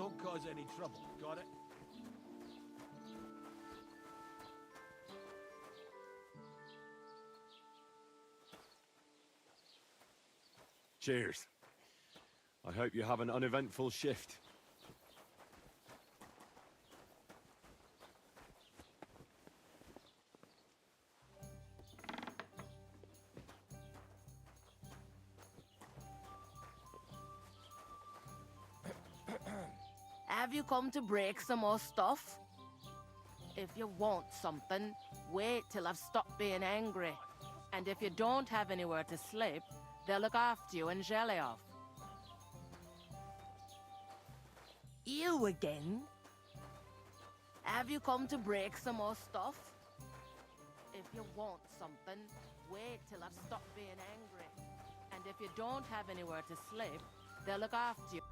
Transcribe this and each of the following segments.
Don't cause any trouble, got it? Cheers. I hope you have an uneventful shift. Have you come to break some more stuff? If you want something, wait till I've stopped being angry. And if you don't have anywhere to sleep, they'll look after you in Jelioff. You again? Have you come to break some more stuff? If you want something, wait till I've stopped being angry. And if you don't have anywhere to sleep, they'll look after you.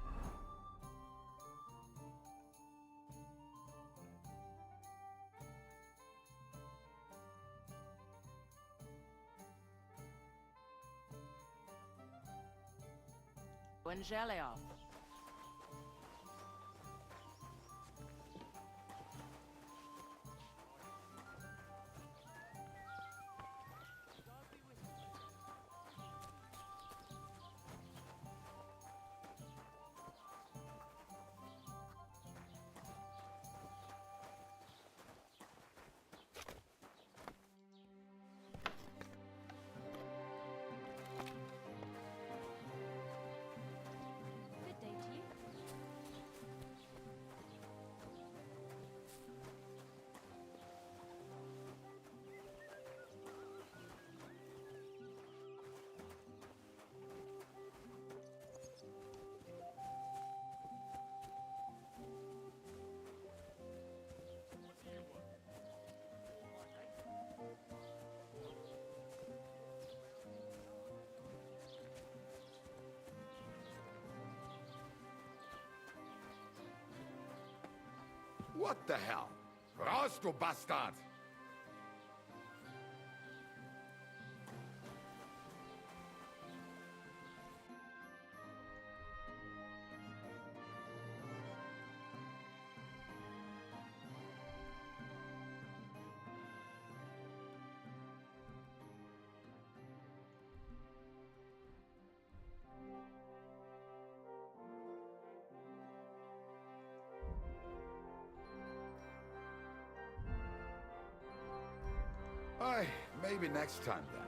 In Jelioff. Good day to you. What the hell? Raus, du Bastard! Aye, maybe next time then.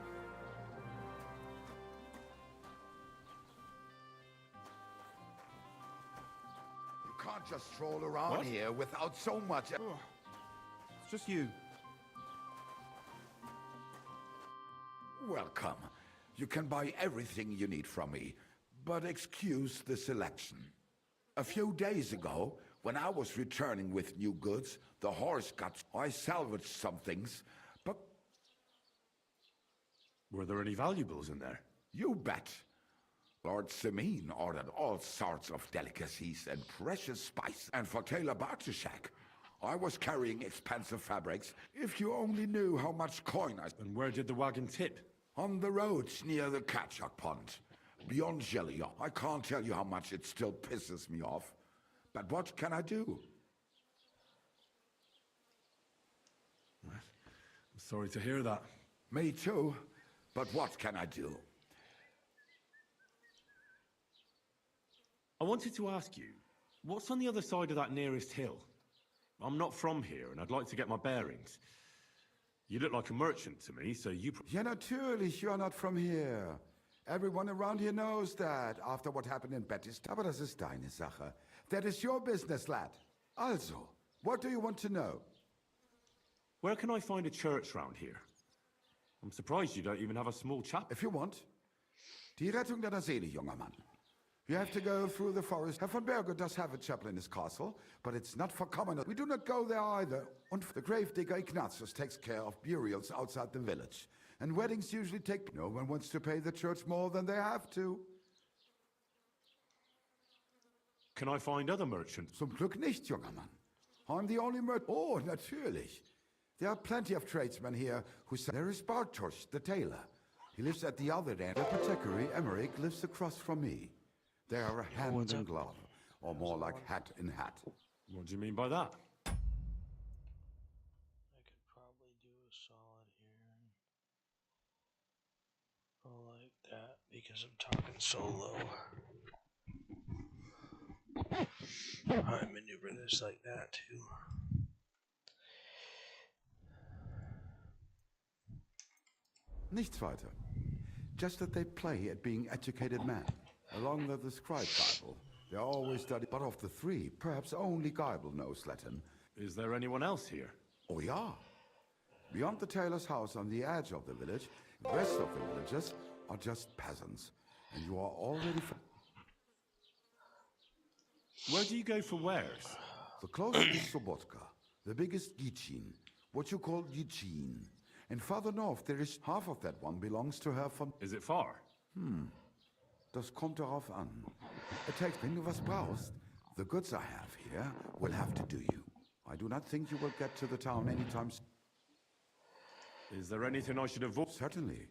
You can't just stroll around What? here without so much... It's just you. Welcome. You can buy everything you need from me, but excuse the selection. A few days ago, when I was returning with new goods, the horse got... I salvaged some things, but Were there any valuables in there? you bet. Lord Semin ordered all sorts of delicacies and precious spice. And for Taylor Bartushak, I was carrying expensive fabrics. If you only knew how much coin I... And where did the wagon tip? On the roads near the Catchuck Pond. Beyond Jelly, I can't tell you how much it still pisses me off. But what can I do? I'm sorry to hear that. Me too. But what can I do? I wanted to ask you, what's on the other side of that nearest hill? I'm not from here, and I'd like to get my bearings. You look like a merchant to me, so you... Ja, natürlich, you're not from here. Everyone around here knows that, after what happened in Betis. Aber das ist deine Sache. That is your business, lad. Also, what do you want to know? Where can I find a church round here? I'm surprised you don't even have a small chapel. If you want. Die Rettung deiner Seele, junger Mann. You have to go through the forest. Herr von Berger does have a chapel in his castle, but it's not for commoners. We do not go there either. And the gravedigger Ignatius takes care of burials outside the village. And weddings usually take... No one wants to pay the church more than they have to. Can I find other merchants? Zum Glück nicht, junger Mann. I'm the only Oh, natürlich. There are plenty of tradesmen here who say... There is Bartosz, the tailor. He lives at the other end. The apothecary, Emmerich, lives across from me. They are a hand and glove. or more like hat in hat. What do you mean by that? I could probably do a solid here. Like that because I'm talking so low. I maneuver this like that too. Nichts weiter. Just that they play at being educated men. Along with the scribe Geibel, they always study. But of the three, perhaps only Geibel knows Latin. Is there anyone else here? Oh yeah. Beyond the tailor's house on the edge of the village, the rest of the villagers are just peasants. And you are already... Where do you go for wares? The closest is Sobotka, the biggest Gichin, what you call Gichin. And further north, there is half of that one belongs to her von... Is it far? Das kommt darauf an. It takes, wenn du was brauchst, the goods I have here will have to do you. I do not think you will get to the town anytime soon. Is there anything I should avoid? Certainly.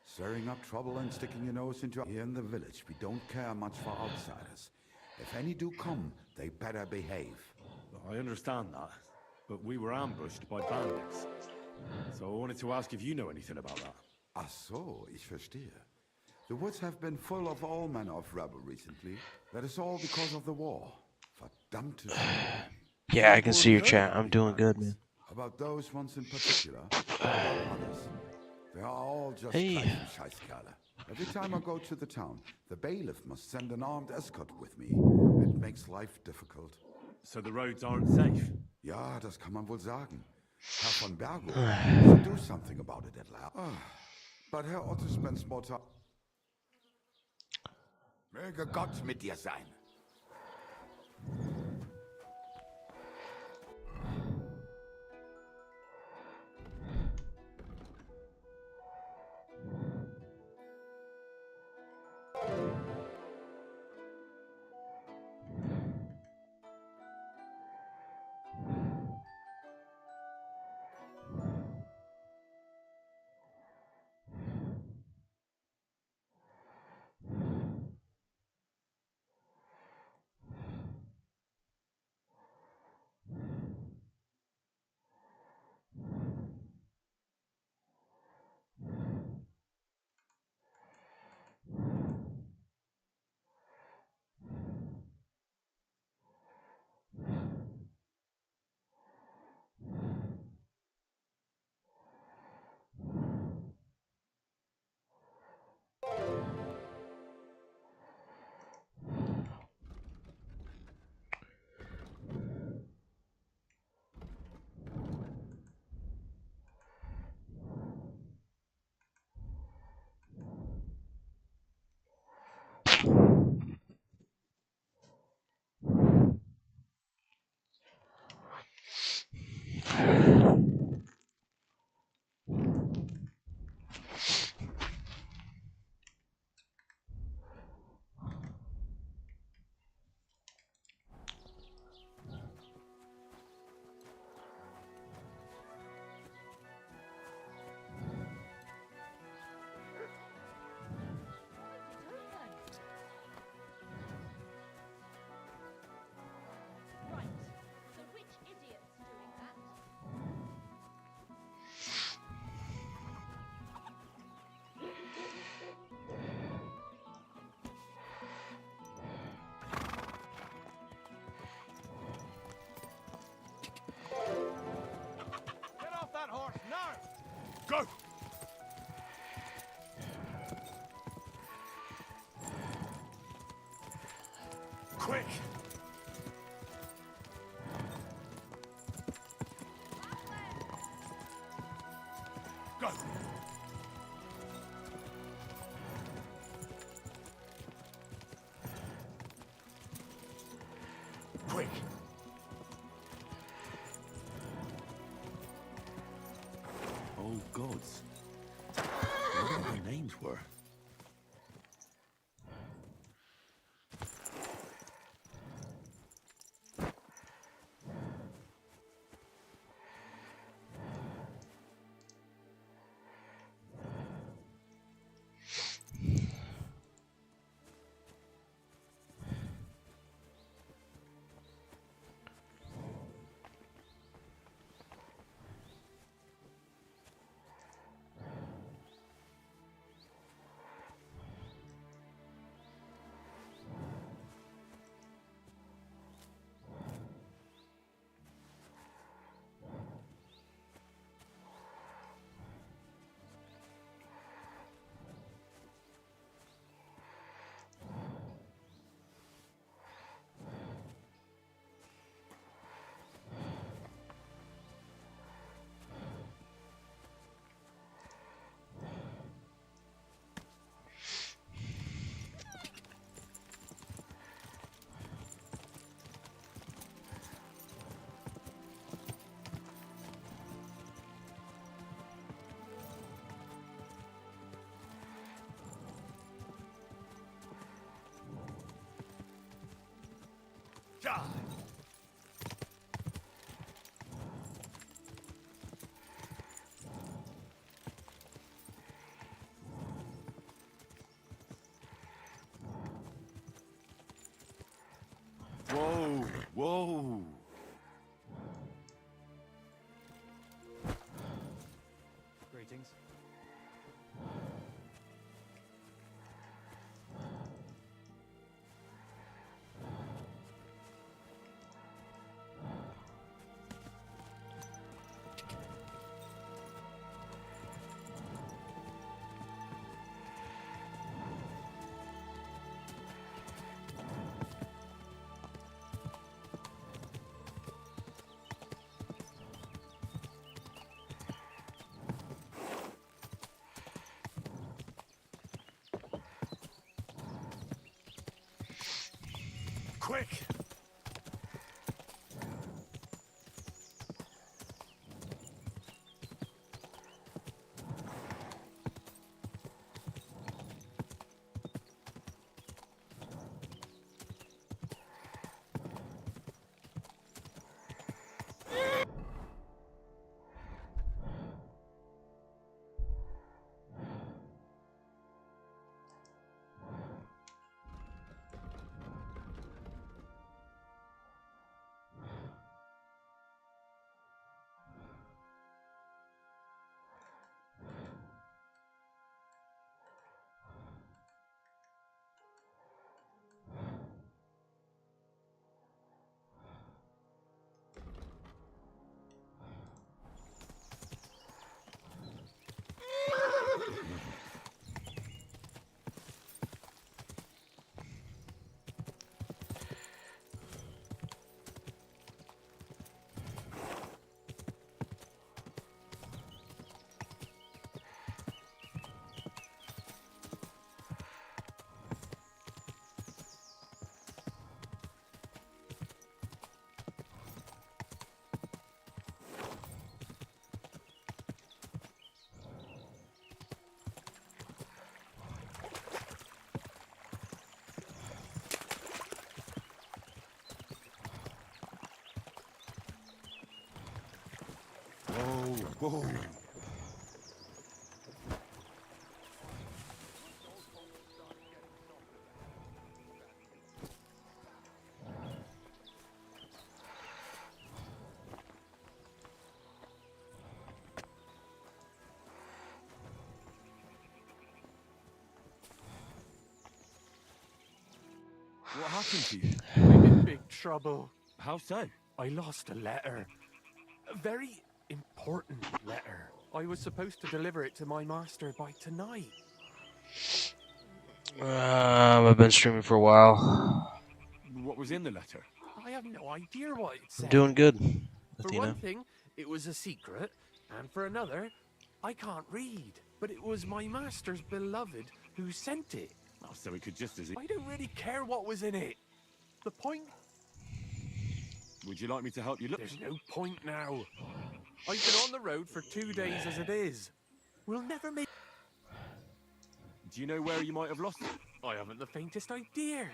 Stirring up trouble and sticking your nose into... Here in the village, we don't care much for outsiders. If any do come, they better behave. I understand that, but we were ambushed by bandits. So I wanted to ask if you know anything about that. Ach so, ich verstehe. The woods have been full of all manner of rebel recently. That is all because of the war. Verdammte Schweine. Yeah, I can see your chat. I'm doing good, man. About those ones in particular, about others. They are all just Hey. Scheißkerle. Every time I go to the town, the bailiff must send an armed escort with me. It makes life difficult. So the roads aren't safe? Ja, das kann man wohl sagen. Herr von Bergo should do something about it at last. But Herr Otto spends more time. Möge Gott mit dir sein. Right. So which idiot's doing that? Get off that horse now! Go! Quick! Go! Quick! Oh, gods. I wonder what their names were. Whoa, whoa. Greetings. Quick! Whoa. What happened to you? I'm in big trouble. How so? I lost a letter. A very important letter. I was supposed to deliver it to my master by tonight. I've been streaming for a while. What was in the letter? I have no idea what it said. I'm doing good, For Athena. one thing, it was a secret, and for another, I can't read. But it was my master's beloved who sent it. Oh, so it could just as I don't really care what was in it. The point... Would you like me to help you look? There's no point now. I've been on the road for 2 days as it is. We'll never make... Do you know where you might have lost it? I haven't the faintest idea.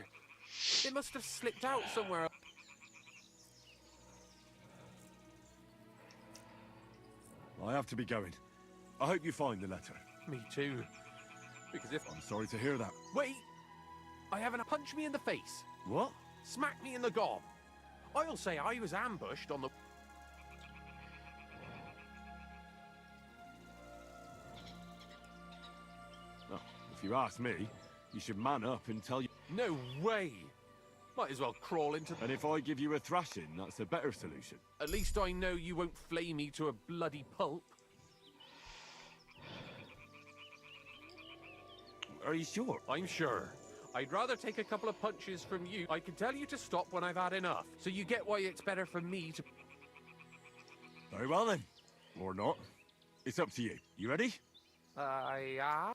It must have slipped out somewhere. I have to be going. I hope you find the letter. Me too. Because if... I'm sorry to hear that. Wait! I haven't a punch me in the face. What? Smack me in the gob. I'll say I was ambushed on the... Oh, if you ask me, you should man up and tell you. No way! Might as well crawl into... And if I give you a thrashing, that's a better solution. At least I know you won't flay me to a bloody pulp. Are you sure? I'm sure. I'd rather take a couple of punches from you. I can tell you to stop when I've had enough. So you get why it's better for me to... Very well then. Or not. It's up to you. You ready? Yeah.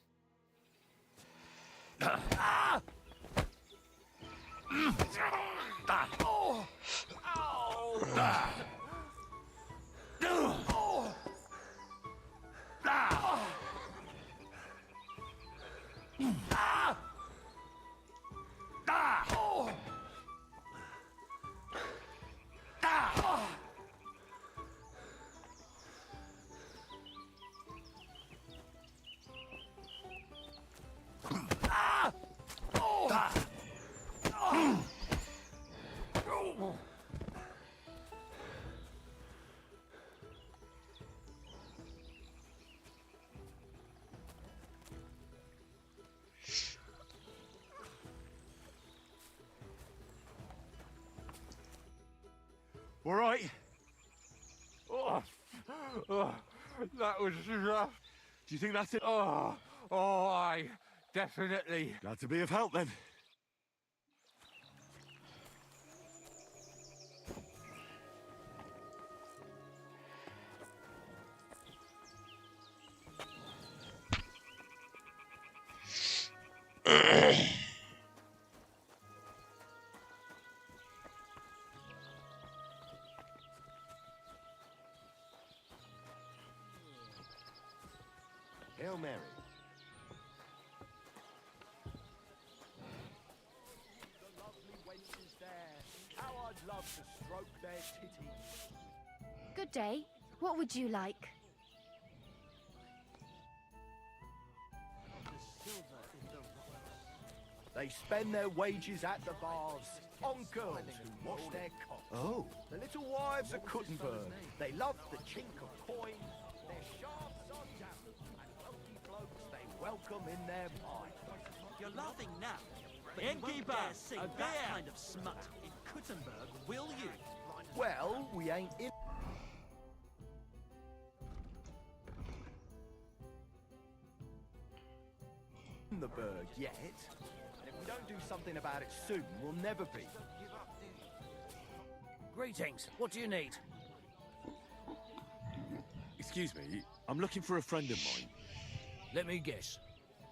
All right. Oh, that was rough. Do you think that's it? Oh, aye, definitely. Glad to be of help then. Hail Mary. The lovely wenches there. How I'd love to stroke their titties. Good day. What would you like? They spend their wages at the bars on girls who wash their cocks. Oh. The little wives of Kuttenberg. They love the chink of coin. Their shafts are down, and wealthy blokes they welcome in their pie. You're laughing now, but you won't dare sing that kind of smut in Kuttenberg, will you? Well, we ain't in the Berg yet. And if we don't do something about it soon, we'll never be. Greetings. What do you need? Excuse me, I'm looking for a friend of mine. Let me guess.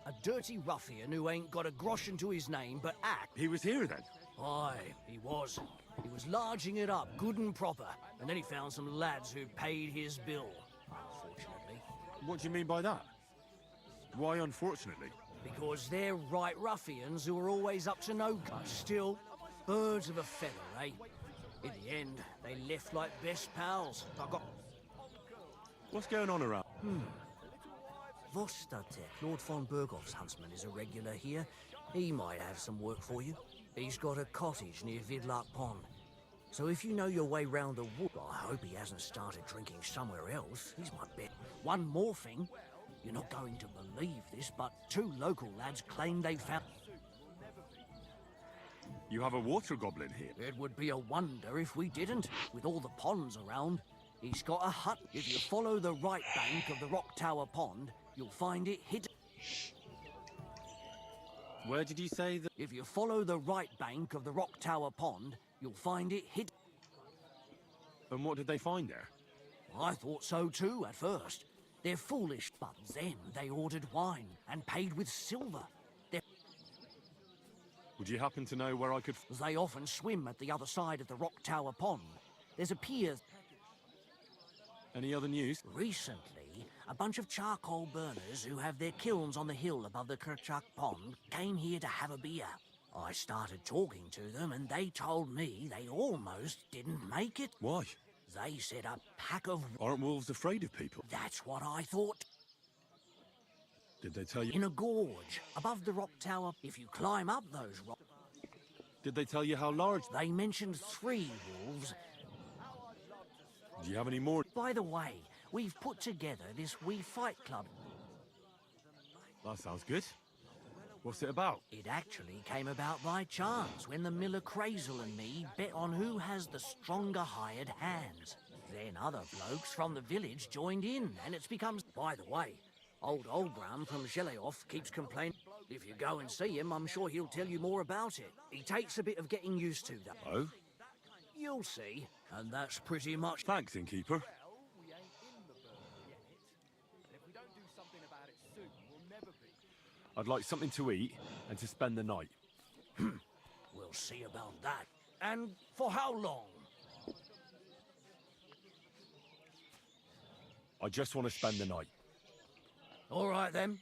A dirty ruffian who ain't got a groschen to his name but act. He was here then? Aye, he was. He was larging it up, good and proper. And then he found some lads who paid his bill. Unfortunately. What do you mean by that? Why unfortunately? Because they're right ruffians who are always up to no good. Still, birds of a feather, eh? In the end, they left like best pals. I got... What's going on around? Vostatek, Lord von Berghoff's huntsman, is a regular here. He might have some work for you. He's got a cottage near Vidlark Pond. So if you know your way round the wood, I hope he hasn't started drinking somewhere else. He's my bet. One more thing. You're not going to believe this, but 2 local lads claim they found... You have a water goblin here? It would be a wonder if we didn't, with all the ponds around. He's got a hut. If you follow the right bank of the Rock Tower Pond, you'll find it hidden. Where did you say that? If you follow the right bank of the Rock Tower Pond, you'll find it hidden. And what did they find there? I thought so too at first. They're foolish, but then they ordered wine and paid with silver. Would you happen to know where I could... They often swim at the other side of the Rock Tower Pond. There's a pier... Any other news? Recently, a bunch of charcoal burners who have their kilns on the hill above the Kerchak Pond came here to have a beer. I started talking to them and they told me they almost didn't make it. Why? They said a pack of... Aren't wolves afraid of people? That's what I thought. Did they tell you... In a gorge, above the rock tower, if you climb up those rocks... Did they tell you how large... They mentioned 3 wolves. Do you have any more? By the way, we've put together this wee fight club. That sounds good. What's it about? It actually came about by chance when the miller Crazel and me bet on who has the stronger hired hands. Then other blokes from the village joined in, and it's become... By the way, old Olbram from Sheleoff keeps complaining. If you go and see him, I'm sure he'll tell you more about it. He takes a bit of getting used to, though. Oh? You'll see, and that's pretty much... Thanks, innkeeper. Well, we ain't in the Berg yet. And if we don't do something about it soon, we'll never be. I'd like something to eat and to spend the night. We'll see about that. And for how long? I just want to spend the night. All right, then.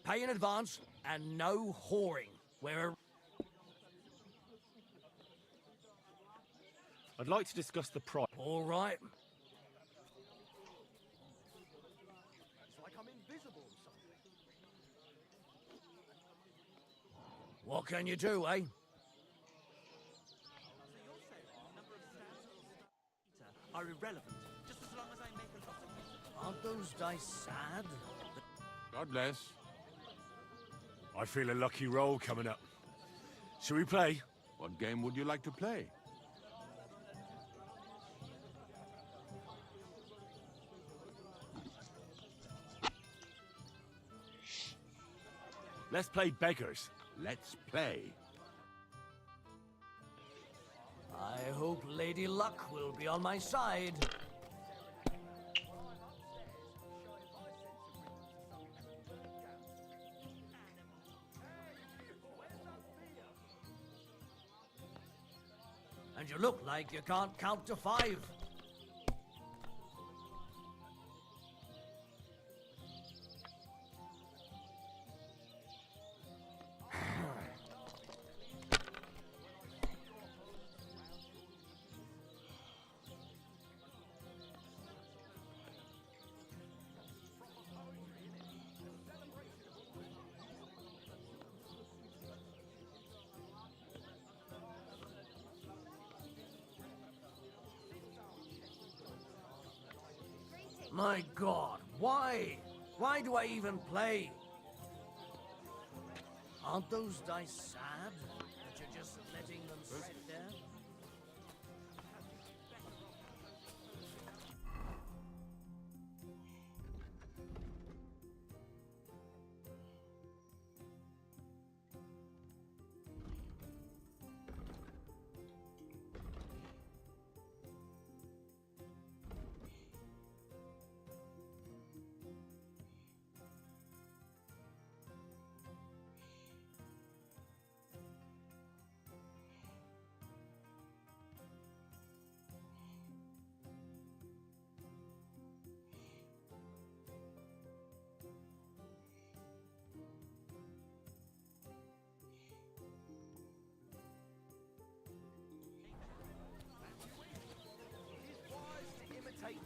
Pay in advance, and no whoring. I'd like to discuss the price. All right. It's like I'm invisible or something. What can you do, eh? are irrelevant, just as long as I make a lot of use of them. Aren't those dice sad? God bless. I feel a lucky roll coming up. Shall we play? What game would you like to play? Let's play beggars. Let's play. I hope Lady Luck will be on my side. And you look like you can't count to 5. My God, why? Why do I even play? Aren't those dice sad? That you're just letting them sit there?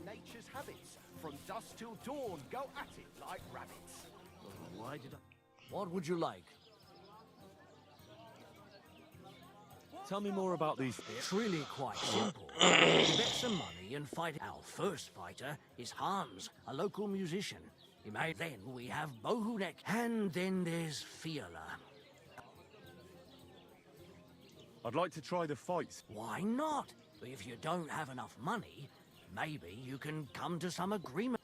Nature's habits. From dusk till dawn, go at it like rabbits. Why did I... What would you like? Tell me more about these. It's really quite simple. You bet some money and fight. Our first fighter is Hans, a local musician. Then we have Bohunek, and then there's Fiala. I'd like to try the fights. Why not? If you don't have enough money, maybe you can come to some agreement.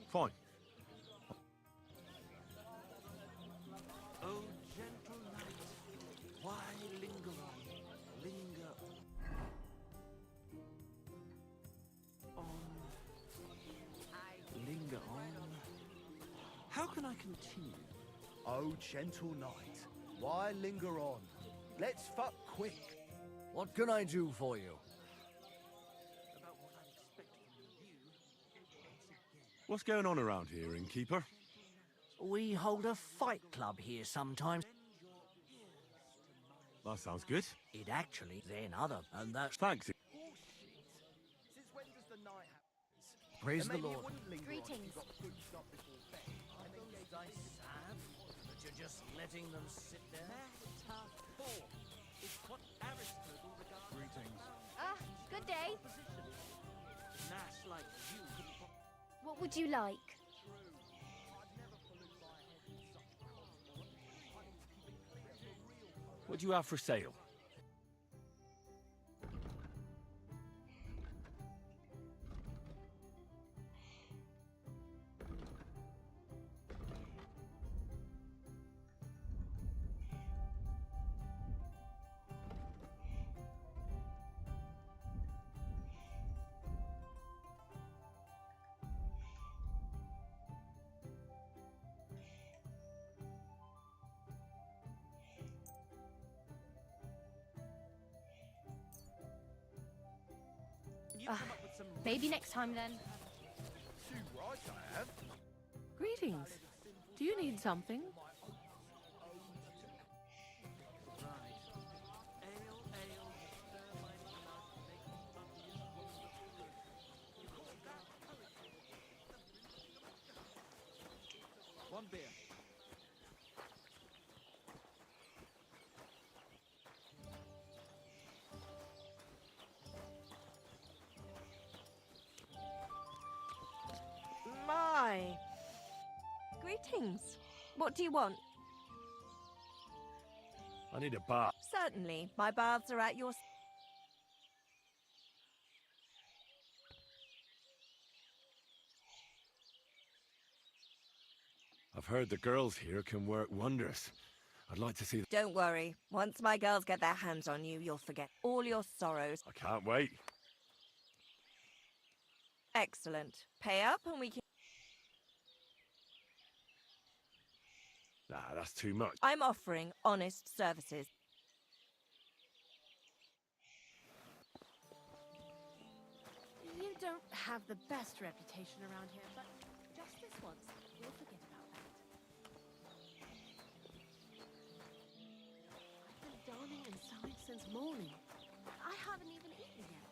Fine. Oh, gentle night, why linger on? Linger on. Linger on. How can I continue? Oh, gentle night, why linger on? Let's fuck quick. What can I do for you? About what I'm expecting from you. What's going on around here, innkeeper? We hold a fight club here sometimes. That sounds good. It actually, then other, and that's... Thanks. Since when does the night happen? Praise And the maybe Lord. it wouldn't linger on if you Greetings. got the good stuff before bed. And then Those dice sad? That you're just letting them sit there? Metaphor is what Aristotle regards. Greetings. Ah, good day. Nash like you couldn't pop. What would you like? What do you have for sale? You Ah, come up with some Maybe next time then. too right I have. Greetings. Do you need something? right. Ale, ale, stir my blood, make You call that poetry? One beer. Greetings. What do you want? I need a bath. Certainly. My baths are at your... I've heard the girls here can work wonders. I'd like to see... Don't worry. Once my girls get their hands on you, you'll forget all your sorrows. I can't wait. Excellent. Pay up and we can... Nah, that's too much. I'm offering honest services. You don't have the best reputation around here, but just this once, we'll forget about that. I've been darning inside since morning. I haven't even eaten yet.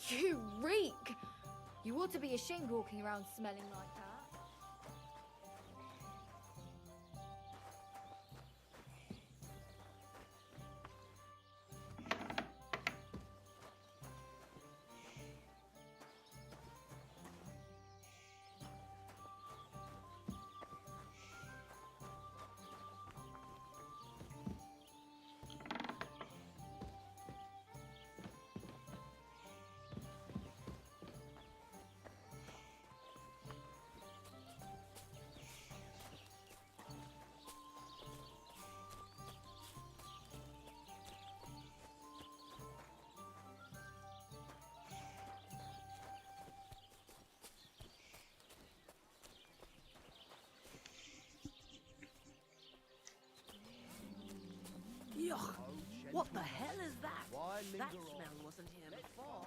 You reek! You ought to be ashamed walking around smelling like that. Yuck! What the hell is that? That smell wasn't here before.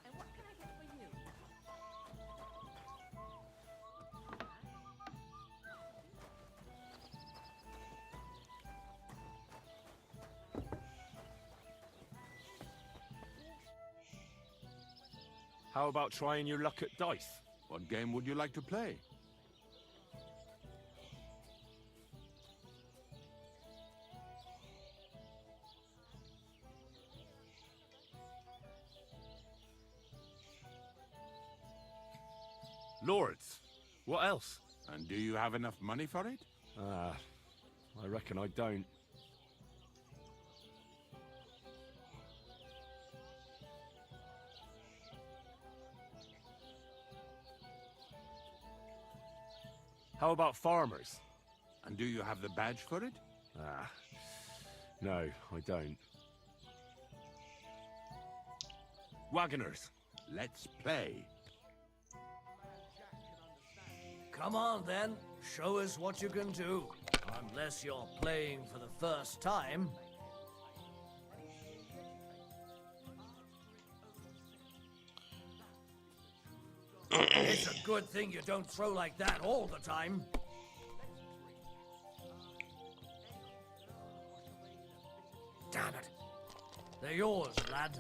And what can I get for you? How about trying your luck at dice? What game would you like to play? Lords. What else? And do you have enough money for it? I reckon I don't. How about farmers? And do you have the badge for it? No, I don't. Wagoners. Let's play. Come on, then. Show us what you can do. Unless you're playing for the first time. It's a good thing you don't throw like that all the time. Damn it. They're yours, lad.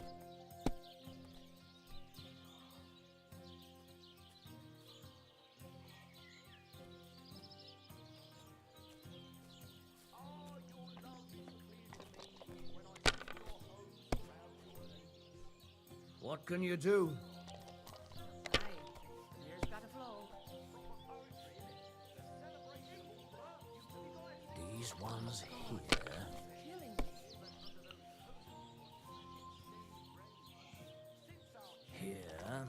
What can you do? Here's got a flow. These ones here. Here.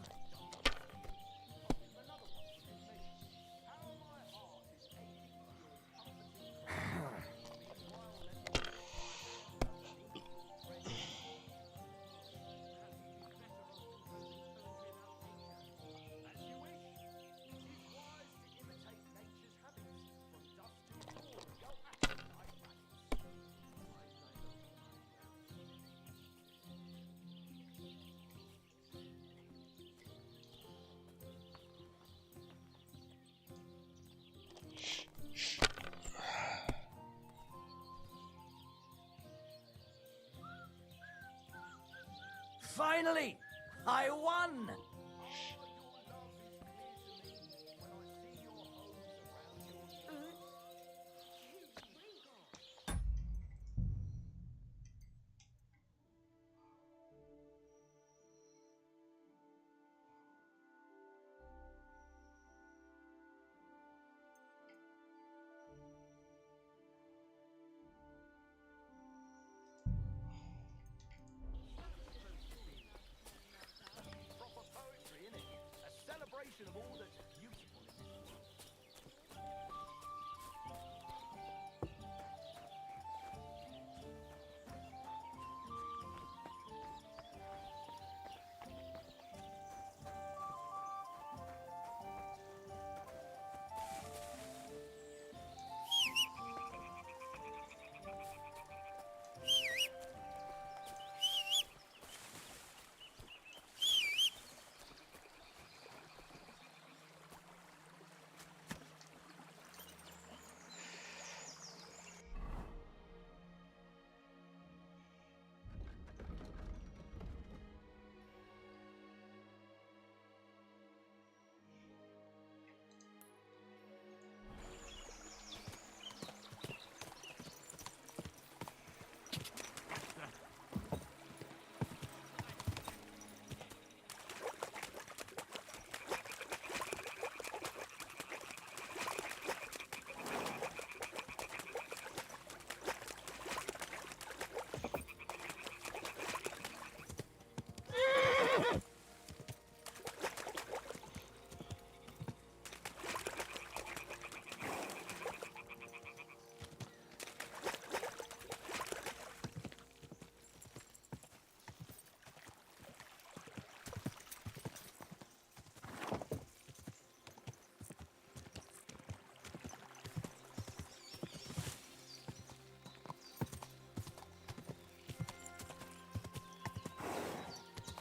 Finally! I won! Proper poetry, innit? A celebration of all that's beautiful in this world.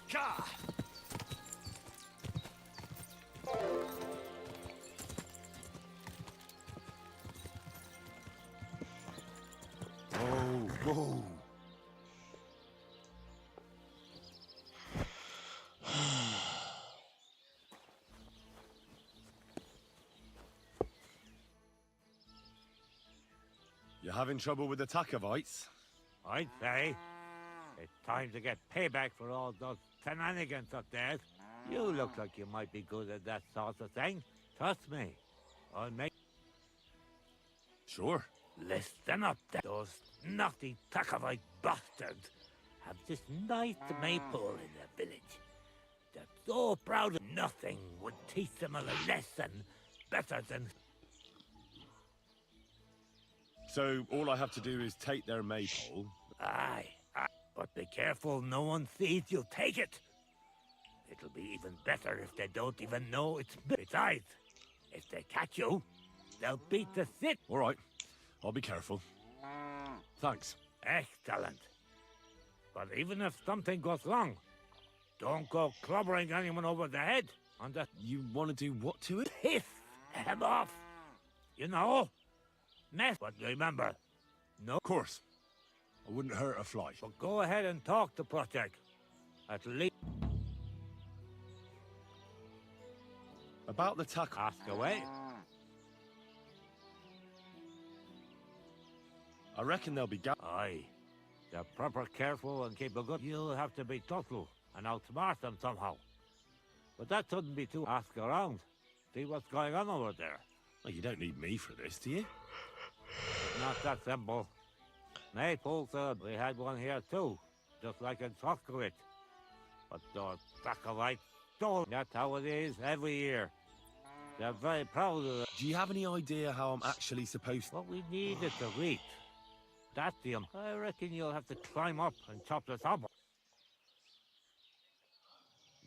Ka! Whoa, whoa. You having trouble with the Takovites? I'd say it's time to get payback for all those shenanigans up there. You look like you might be good at that sort of thing. Trust me, I'll make... Sure. Listen up, those naughty Takovite bastards have this nice maypole in their village. They're so proud of nothing would teach them a lesson better than... So all I have to do is take their maypole? Aye, but be careful no one sees you take it. It'll be even better if they don't even know it's... Besides, if they catch you, they'll beat the shit. All right, I'll be careful. Thanks. Excellent. But even if something goes wrong, don't go clobbering anyone over the head on the... You want to do what to it? Piss them off. You know? Mess, but remember, no... Of course. I wouldn't hurt a fly. But go ahead and talk to Project. At least... About the tackle. Ask away. I reckon they'll be Aye. They're proper careful and keep a good... You'll have to be thoughtful and outsmart them somehow. But that shouldn't be too... Ask around. See what's going on over there. Well, you don't need me for this, do you? It's not that simple. Maple said we had one here too, just like in Soskowitz. But those Takovites stole. That's how it is every year. They're very proud of it. Do you have any idea how I'm actually supposed to... What we need is to reach. That's the... I reckon you'll have to climb up and chop the top.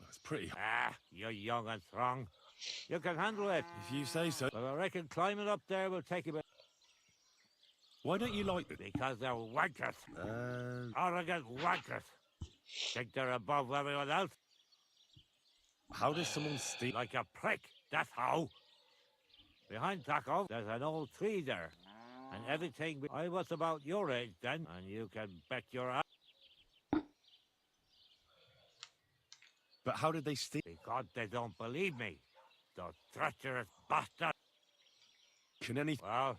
That's pretty... Ah, you're young and strong. You can handle it. If you say so. But I reckon climbing up there will take a bit... Why don't you like it? Because they're wankers. Arrogant wankers. Think they're above everyone else? How does someone steal? Like a prick, that's how. Behind Taco, there's an old tree there. And everything... I was about your age then, and you can bet your ass. But how did they steal? Because they don't believe me. The treacherous bastard. Can any... Well,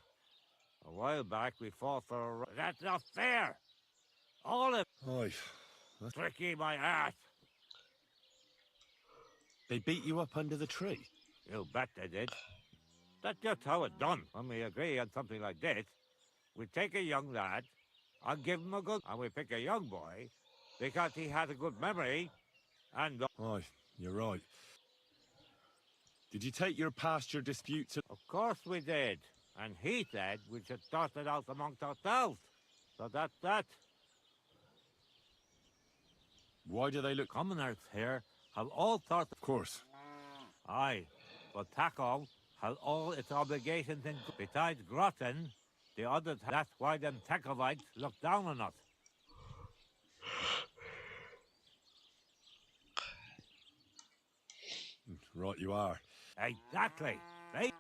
a while back we fought for a... That's not fair! All of... Aye. Tricky my ass! They beat you up under the tree? You bet they did. That's just how it's done. When we agree on something like this, we take a young lad and give him a good... And we pick a young boy because he has a good memory and... Aye, you're right. Did you take your pasture dispute to... Of course we did. And he said we should sort it out amongst ourselves. So that's that. Why do they look... Commoners here have all sorts... Of course. Aye, but Taco has all its obligations in... Besides Grotten, the others... That's why them Tacovites look down on us. Right you are. Exactly. They...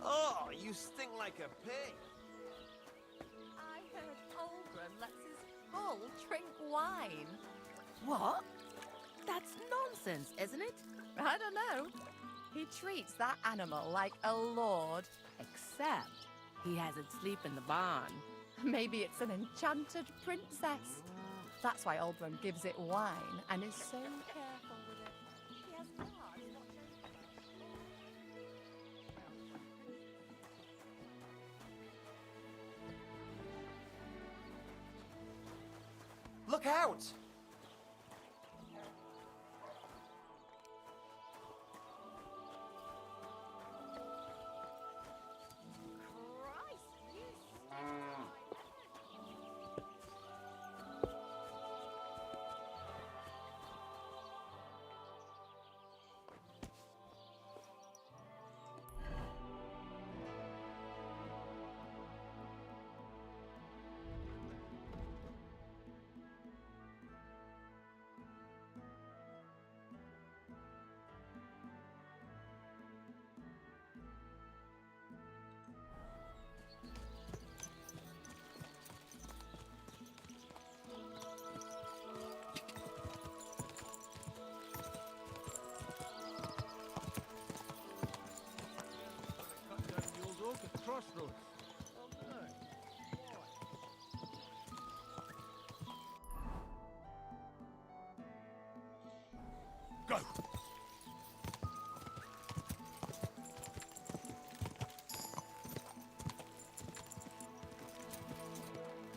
Oh, you stink like a pig. I heard Aldrin lets his bull drink wine. What? That's nonsense, isn't it? I don't know. He treats that animal like a lord. Except he has it sleep in the barn. Maybe it's an enchanted princess. That's why Aldrin gives it wine and is so careful with it. He has guards not Look out! Crossroads. Go!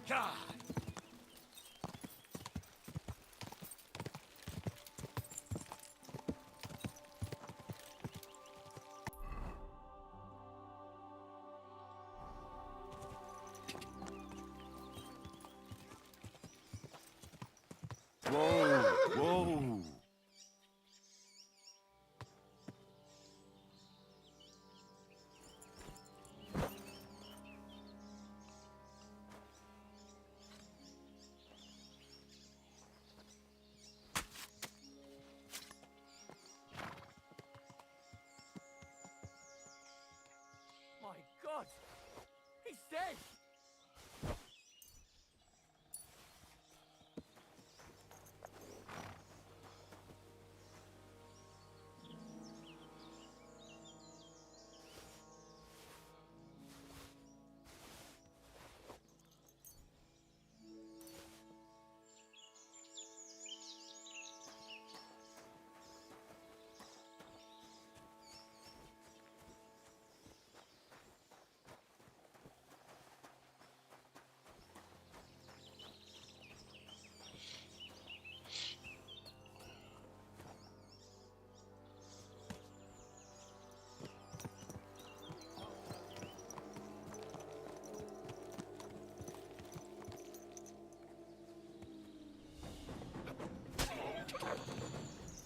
God! God! He's dead!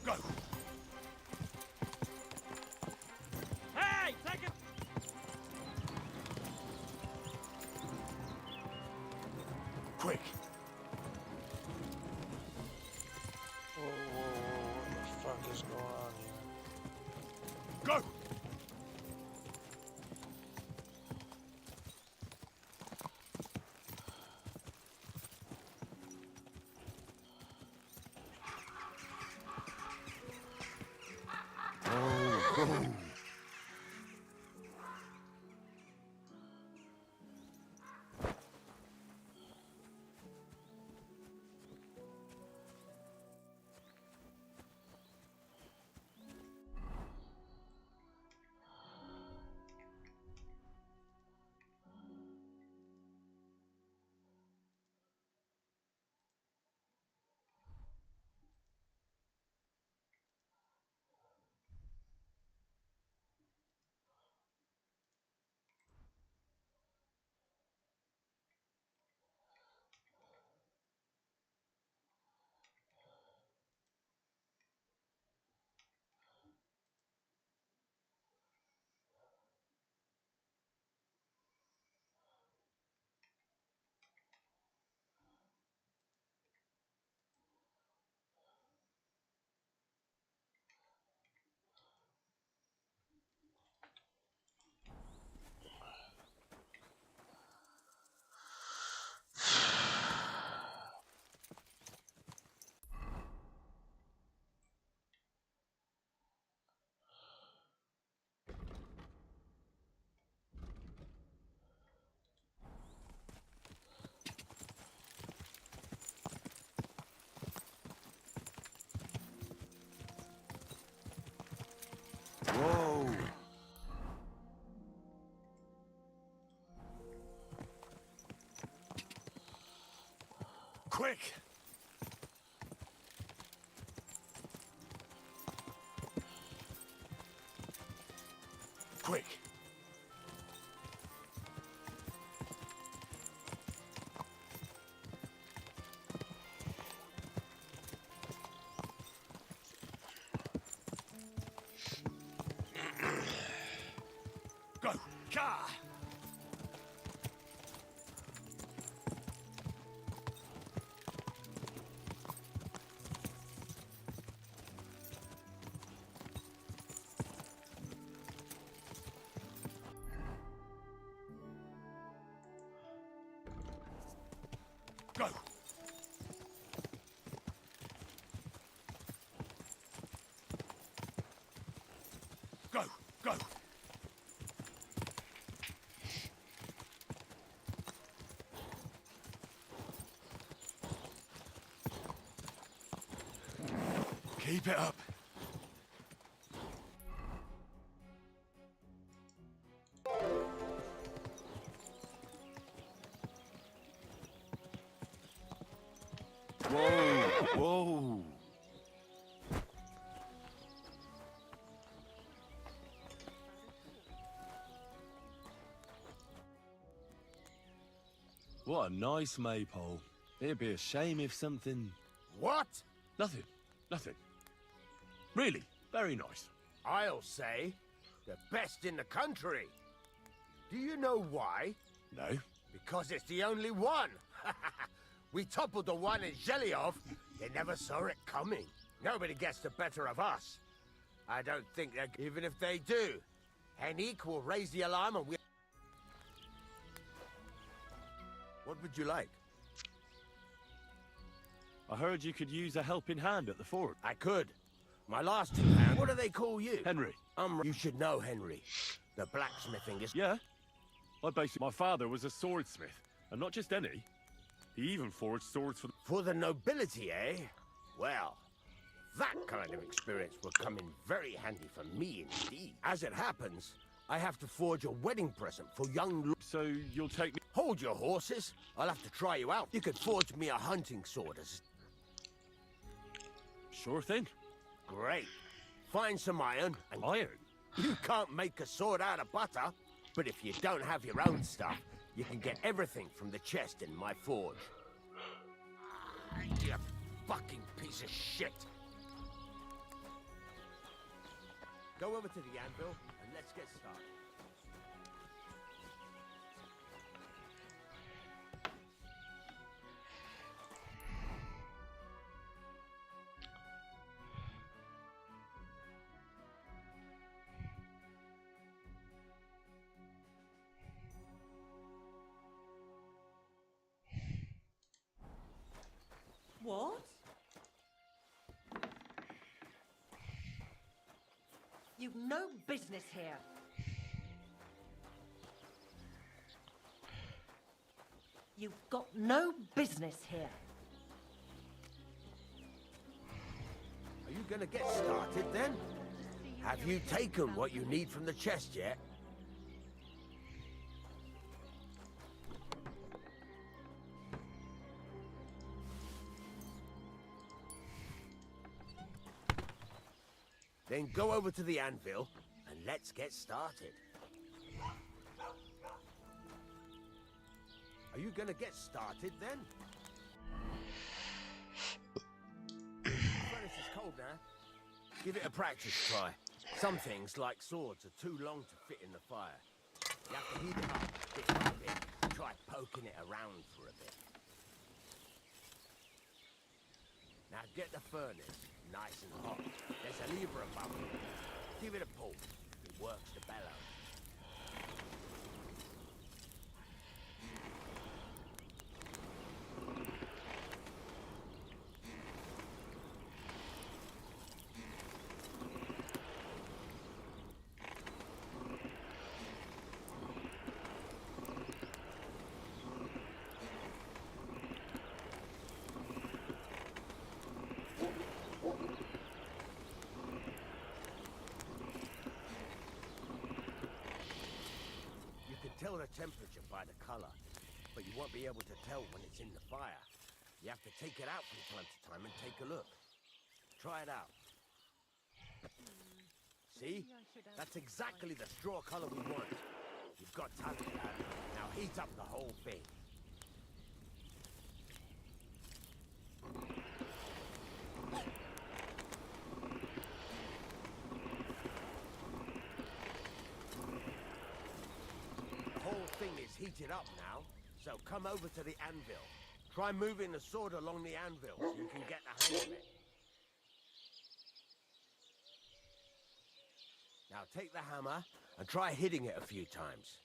Go! Hey, take it! Quick! Whoa, whoa, whoa, what the fuck is going on here? Go! Whoa! Quick! Quick! Go! Car! Go! Go! Go! Keep it up. Whoa! Whoa! What a nice maypole. It'd be a shame if something... What? Nothing. Nothing. Really, very nice. I'll say, the best in the country. Do you know why? No. Because it's the only one. We toppled the one in Zhelyov. They never saw it coming. Nobody gets the better of us. I don't think that even if they do, Henrik will raise the alarm and we... What would you like? I heard you could use a helping hand at the fort. I could. My last two hands... What do they call you? Henry. You should know Henry. The blacksmithing is... Yeah. My father was a swordsmith, and not just any. He even forged swords for... For the nobility, eh? Well, that kind of experience will come in very handy for me indeed. As it happens, I have to forge a wedding present for young... So you'll take me... Hold your horses. I'll have to try you out. You could forge me a hunting sword as... Sure thing. Great. Find some iron and... Iron? You can't make a sword out of butter. But if you don't have your own stuff, you can get everything from the chest in my forge. You fucking piece of shit. Go over to the anvil and let's get started. What? You've no business here. You've got no business here. Are you gonna get started then? Have you taken what you need from the chest yet? Then go over to the anvil and let's get started. Are you gonna get started then? The furnace is cold now. Give it a practice try. Some things, like swords, are too long to fit in the fire. You have to heat it up bit by bit and try poking it around for a bit. Now get the furnace nice and hot. There's a lever above it. Give it a pull. It works the bellows. Tell the temperature by the color, but you won't be able to tell when it's in the fire. You have to take it out from time to time and take a look. Try it out. See? That's exactly the straw color we want. You've got talent, lad. Now heat up the whole thing. Heated up now, so come over to the anvil. Try moving the sword along the anvil so you can get the hang of it. Now take the hammer and try hitting it a few times.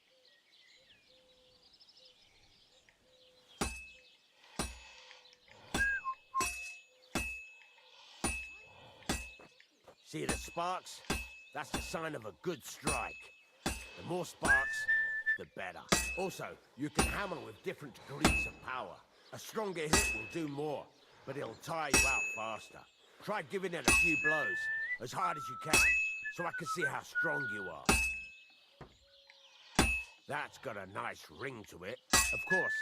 See the sparks? That's the sign of a good strike. The more sparks, the better. Also, you can hammer with different degrees of power. A stronger hit will do more, but it'll tire you out faster. Try giving it a few blows, as hard as you can, so I can see how strong you are. That's got a nice ring to it. Of course,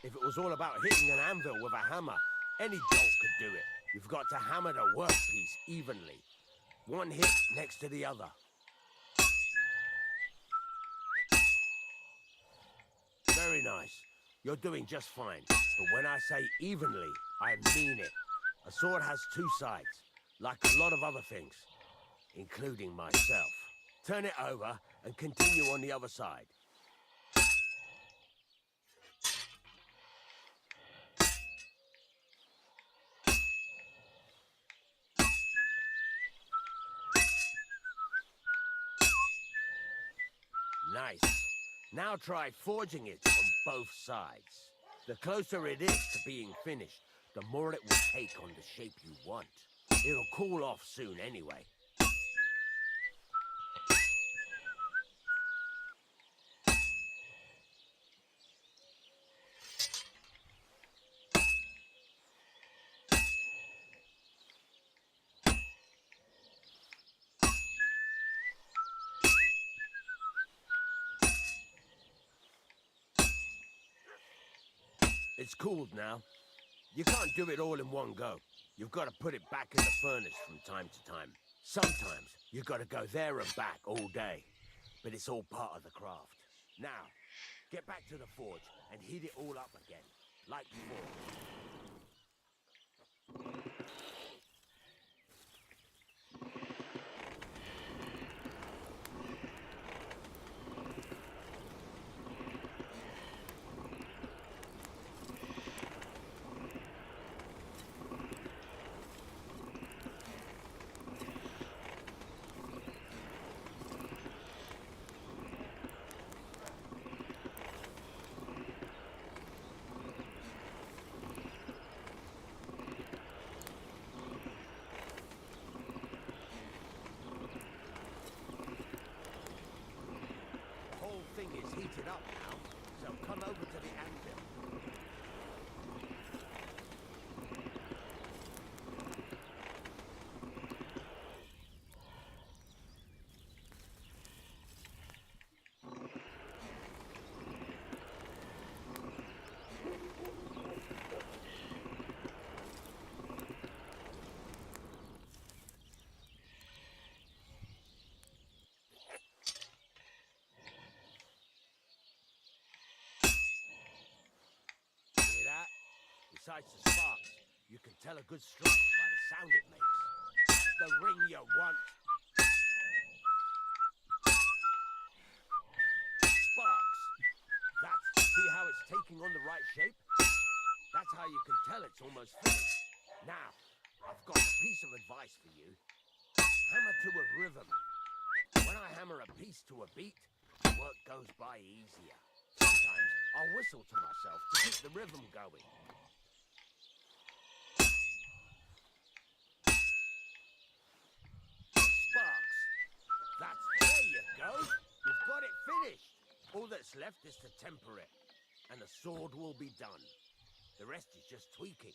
if it was all about hitting an anvil with a hammer, any dolt could do it. You've got to hammer the workpiece evenly. One hit next to the other. Very nice. You're doing just fine. But when I say evenly, I mean it. A sword has two sides, like a lot of other things, including myself. Turn it over and continue on the other side. Nice. Now try forging it on both sides. The closer it is to being finished, the more it will take on the shape you want. It'll cool off soon anyway. It's cooled now. You can't do it all in one go. You've got to put it back in the furnace from time to time. Sometimes you've got to go there and back all day. But it's all part of the craft. Now, get back to the forge and heat it all up again, like before. Thing is heated up now, so come over to the anvil. Besides the sparks, you can tell a good strike by the sound it makes. That's the ring you want. Sparks. See how it's taking on the right shape? That's how you can tell it's almost finished. Now, I've got a piece of advice for you. Hammer to a rhythm. When I hammer a piece to a beat, work goes by easier. Sometimes I'll whistle to myself to keep the rhythm going. There you go. You've got it finished. All that's left is to temper it, and the sword will be done. The rest is just tweaking.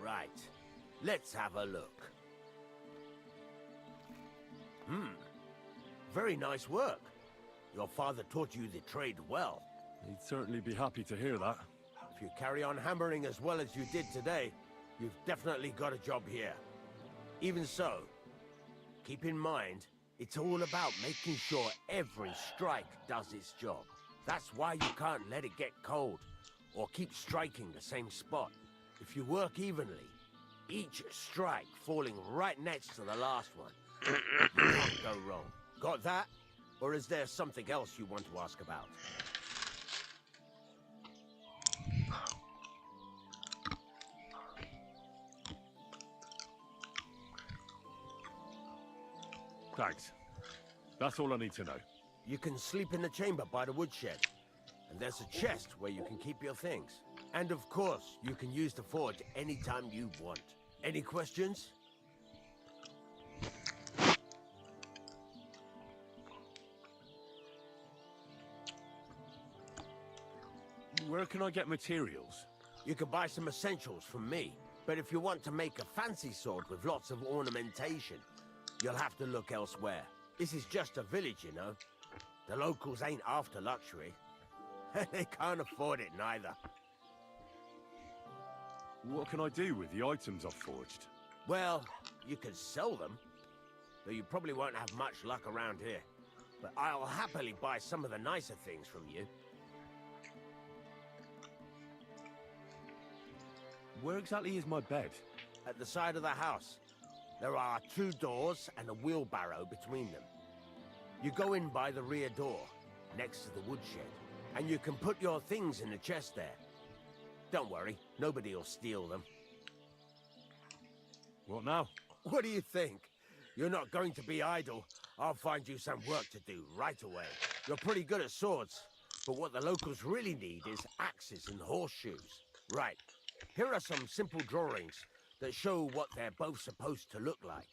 Right. Let's have a look. Very nice work. Your father taught you the trade well. He'd certainly be happy to hear that. If you carry on hammering as well as you did today, you've definitely got a job here. Even so, keep in mind, it's all about making sure every strike does its job. That's why you can't let it get cold, or keep striking the same spot. If you work evenly, each strike falling right next to the last one, you can't go wrong. Got that? Or is there something else you want to ask about? Thanks. That's all I need to know. You can sleep in the chamber by the woodshed. And there's a chest where you can keep your things. And of course, you can use the forge anytime you want. Any questions? Where can I get materials? You can buy some essentials from me. But if you want to make a fancy sword with lots of ornamentation, you'll have to look elsewhere. This is just a village, you know. The locals ain't after luxury. They can't afford it neither. What can I do with the items I've forged? Well, you can sell them. though you probably won't have much luck around here. But I'll happily buy some of the nicer things from you. Where exactly is my bed? At the side of the house. There are 2 doors and a wheelbarrow between them. You go in by the rear door, next to the woodshed, and you can put your things in the chest there. Don't worry, nobody will steal them. What now? What do you think? You're not going to be idle. I'll find you some work to do right away. You're pretty good at swords, but what the locals really need is axes and horseshoes. Right, here are some simple drawings that show what they're both supposed to look like.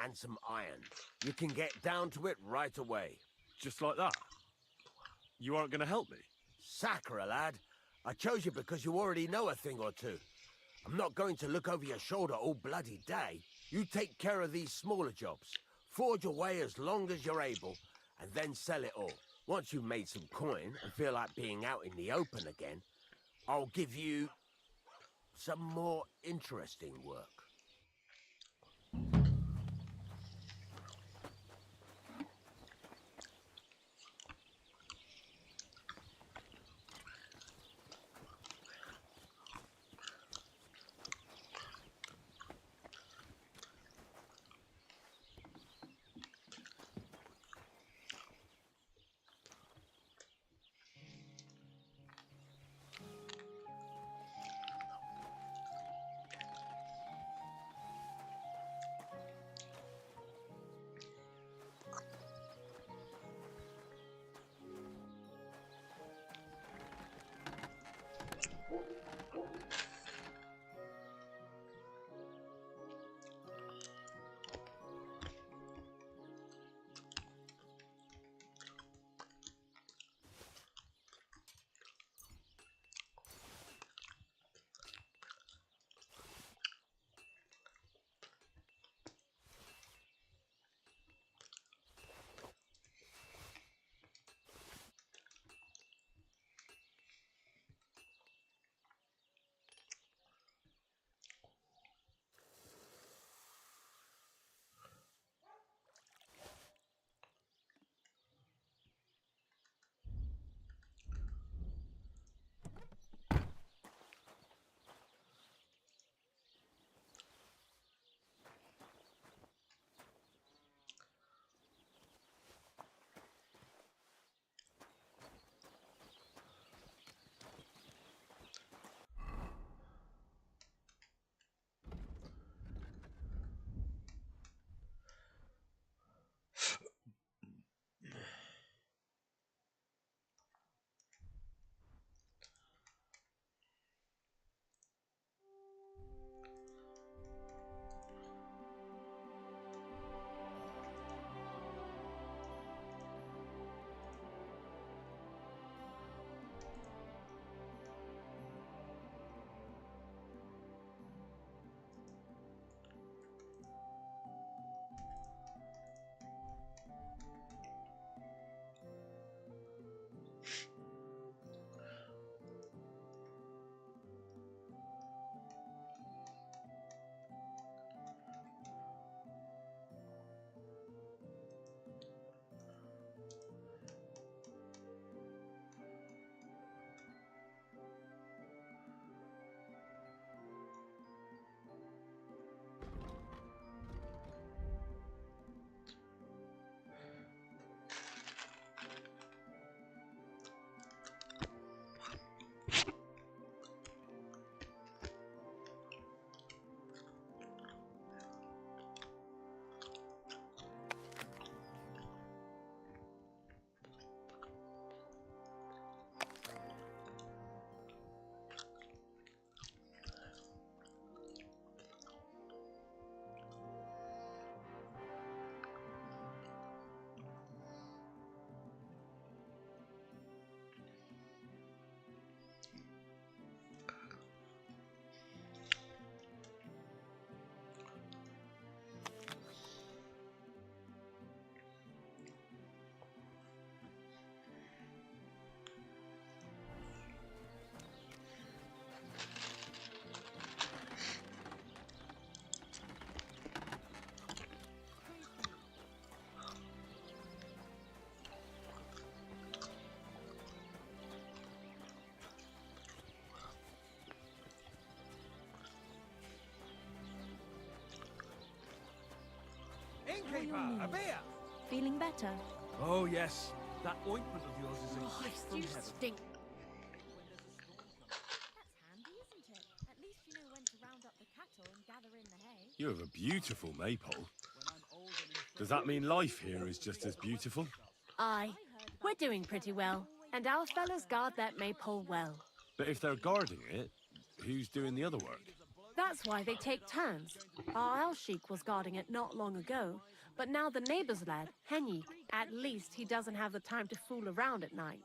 And some iron. You can get down to it right away. Just like that? You aren't going to help me? Sacre, lad. I chose you because you already know a thing or two. I'm not going to look over your shoulder all bloody day. You take care of these smaller jobs. Forge away as long as you're able, and then sell it all. Once you've made some coin and feel like being out in the open again, I'll give you some more interesting work. Innkeeper, a beer! Feeling better? Oh, yes. That ointment of yours is a gift from You heaven. stink. That's handy, isn't it? At least you know when to round up the cattle and gather in the hay. You have a beautiful maypole. Does that mean life here is just as beautiful? Aye. We're doing pretty well. And our fellas guard that maypole well. But if they're guarding it, who's doing the other work? That's why they take turns. Our owl sheik was guarding it not long ago, but now the neighbor's lad, Henny, at least he doesn't have the time to fool around at night.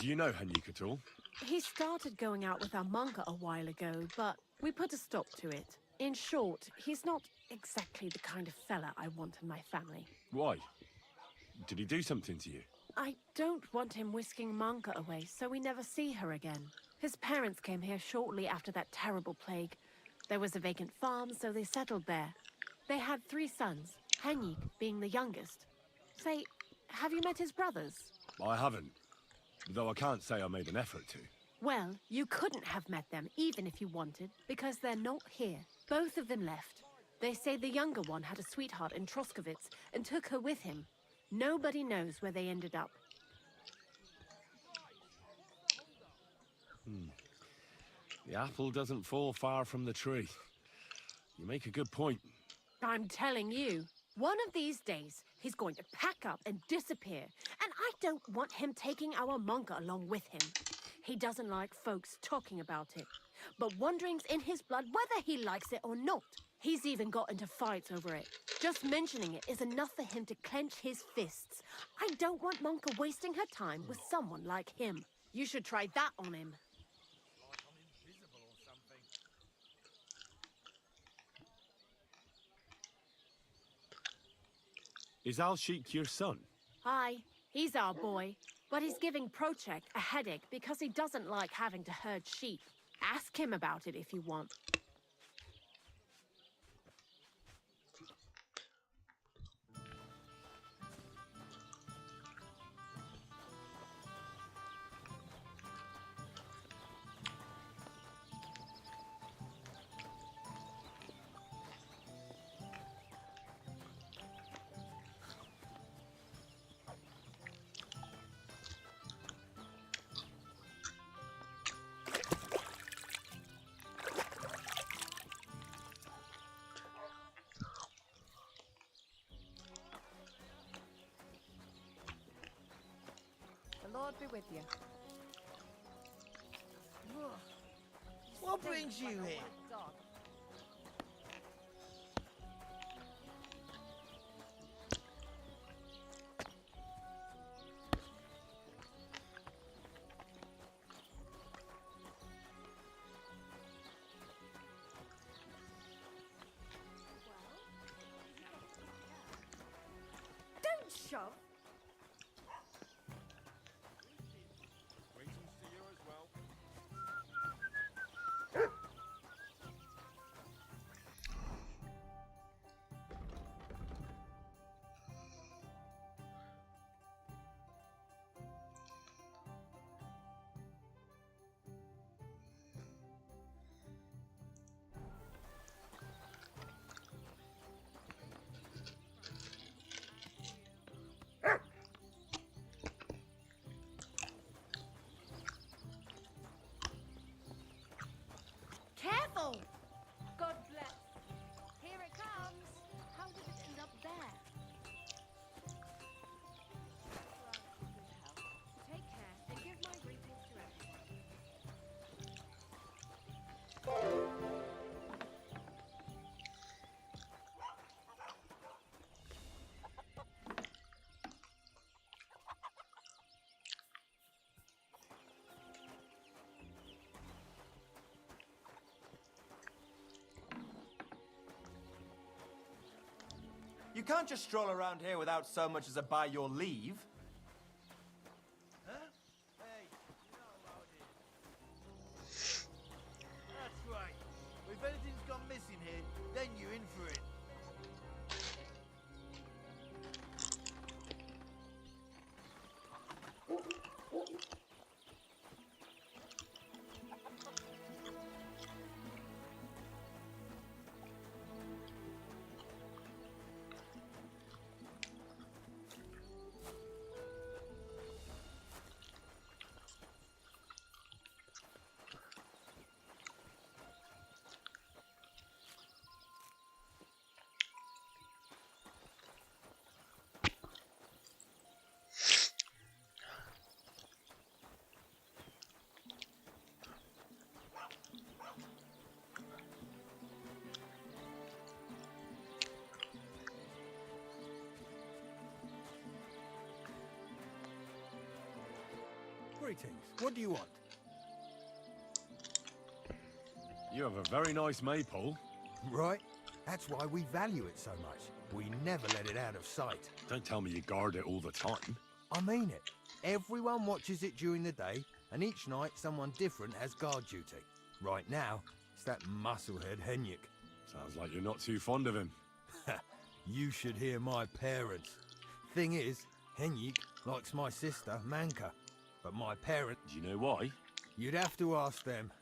Do you know Hanyuk at all? He started going out with our monka a while ago, but we put a stop to it. In short, he's not exactly the kind of fella I want in my family. Why? Did he do something to you? I don't want him whisking Monka away, so we never see her again. His parents came here shortly after that terrible plague. There was a vacant farm, so they settled there. They had 3 sons, Hanyik being the youngest. Say, have you met his brothers? I haven't, though I can't say I made an effort to. Well, you couldn't have met them even if you wanted, because they're not here. Both of them left. They say the younger one had a sweetheart in Troskovitz and took her with him. Nobody knows where they ended up. The apple doesn't fall far from the tree. You make a good point. I'm telling you, one of these days, he's going to pack up and disappear, and I don't want him taking our monka along with him. He doesn't like folks talking about it, but wandering's in his blood whether he likes it or not. He's even got into fights over it. Just mentioning it is enough for him to clench his fists. I don't want Monka wasting her time with someone like him. You should try that on him. Is Al-Sheik your son? Aye, he's our boy, but he's giving Prochek a headache because he doesn't like having to herd sheep. Ask him about it if you want. The Lord be with you. What brings you here? Don't shove. Greetings to you as well. Careful! God bless. Here it comes. How did it end up there? Take care and give my greetings to everyone. You can't just stroll around here without so much as a by your leave. Huh? Hey, you're not allowed here. That's right. If anything's gone missing here, then you're in for it. Greetings. What do you want? You have a very nice maypole. Right. That's why we value it so much. We never let it out of sight. Don't tell me you guard it all the time. I mean it. Everyone watches it during the day, and each night someone different has guard duty. Right now, it's that musclehead Henrik. Sounds like you're not too fond of him. You should hear my parents. Thing is, Henrik likes my sister, Manka. But my parents... Do you know why? You'd have to ask them.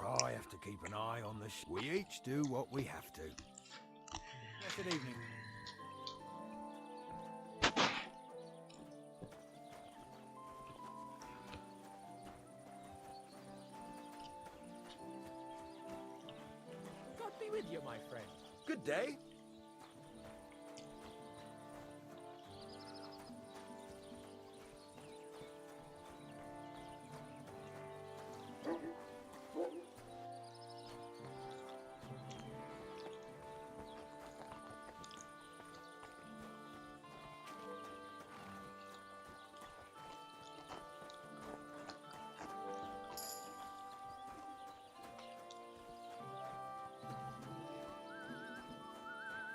I have to keep an eye on the We each do what we have to. Blessed evening. God be with you, my friend. Good day.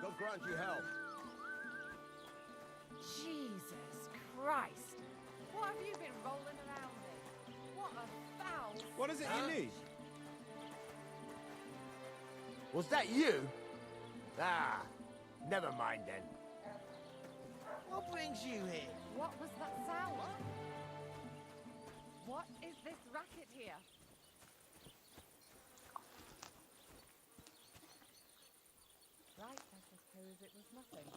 God grant you health. Jesus Christ. What have you been rolling around in? What a foul... What is it you need? Was that you? Ah, never mind then. What brings you here? What was that sound? What is this racket here? Right, I suppose it was nothing.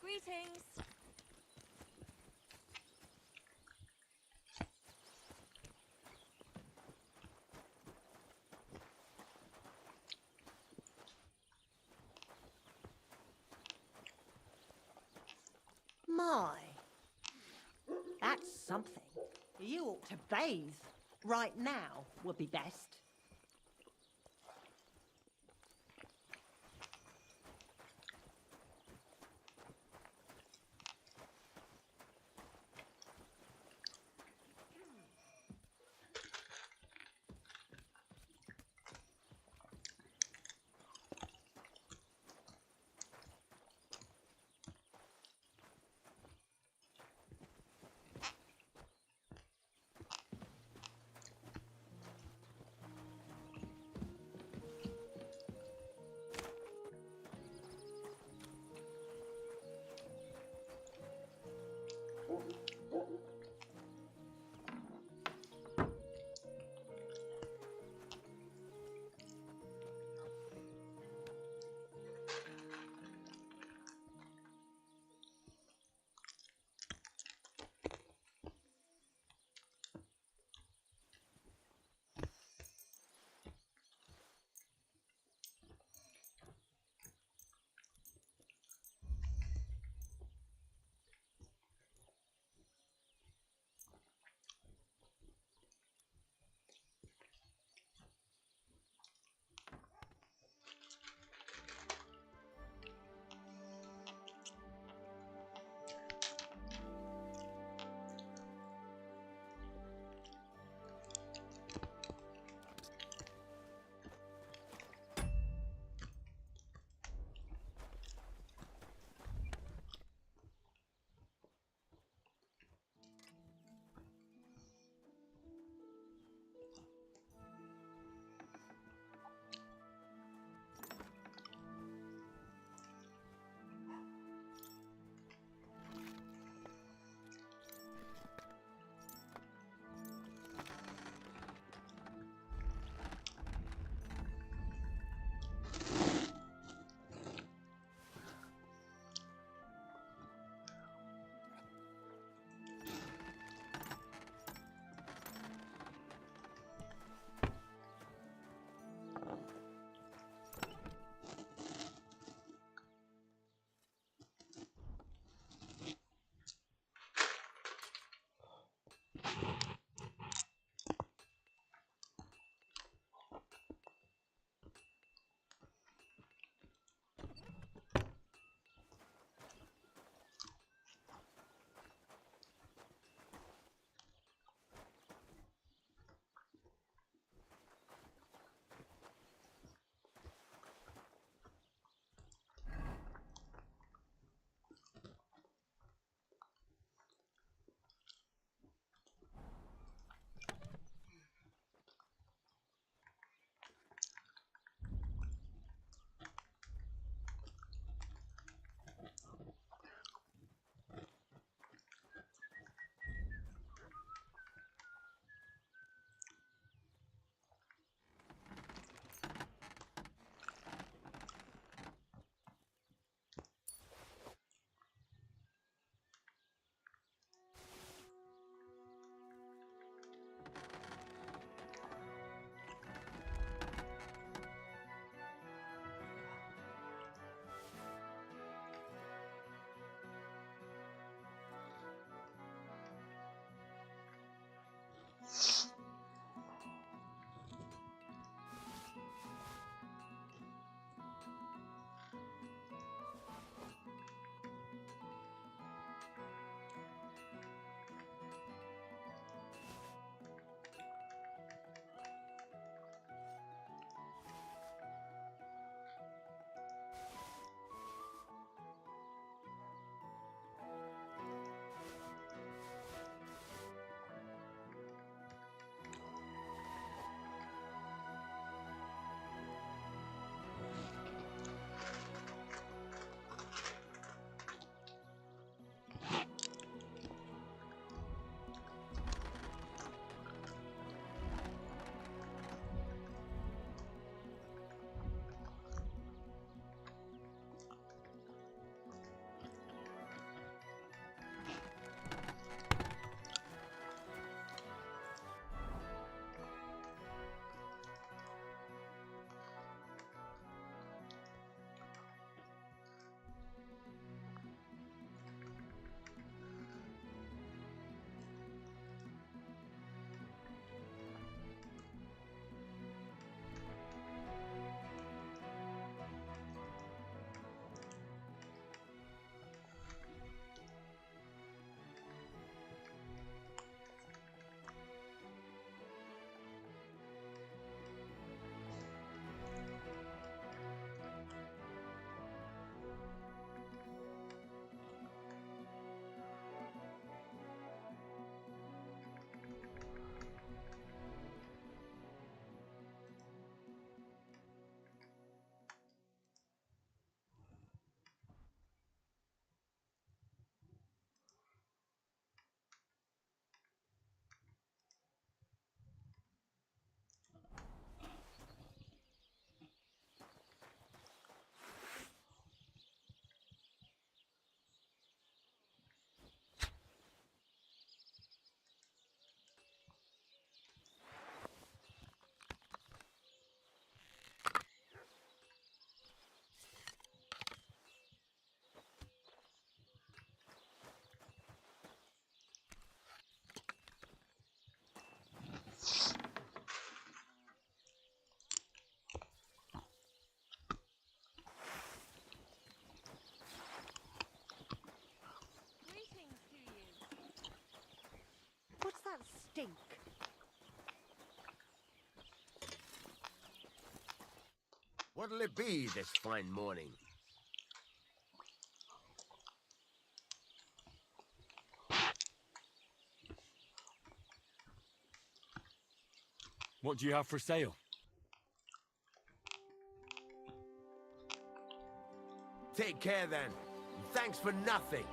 Greetings. My, that's something. You ought to bathe. Right now would be best. What'll it be this fine morning? What do you have for sale? Take care then. Thanks for nothing.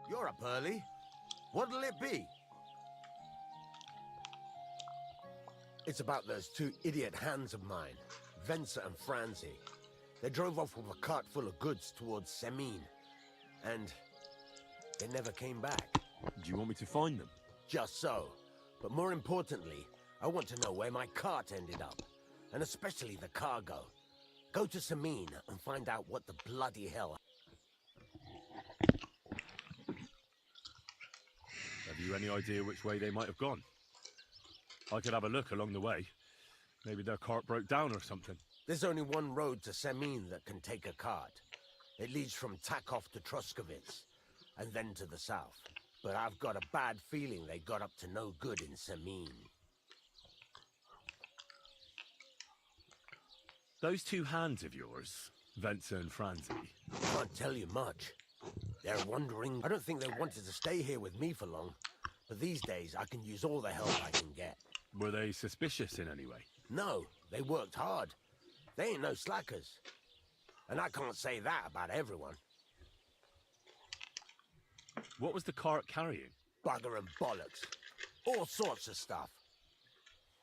You're up early. What'll it be? It's about those two idiot hands of mine, Venser and Franzi. They drove off with a cart full of goods towards Semine, and they never came back. Do you want me to find them? Just so. But more importantly, I want to know where my cart ended up, and especially the cargo. Go to Semine and find out what the bloody hell. Have you any idea which way they might have gone? I could have a look along the way. Maybe their cart broke down or something. There's only one road to Semine that can take a cart. It leads from Takov to Troskovitz, and then to the south. But I've got a bad feeling they got up to no good in Semine. Those two hands of yours, Venser and Franzi. Can't tell you much. They're wandering. I don't think they wanted to stay here with me for long. But these days, I can use all the help I can get. Were they suspicious in any way? No, they worked hard. They ain't no slackers. And I can't say that about everyone. What was the cart carrying? Bugger and bollocks. All sorts of stuff.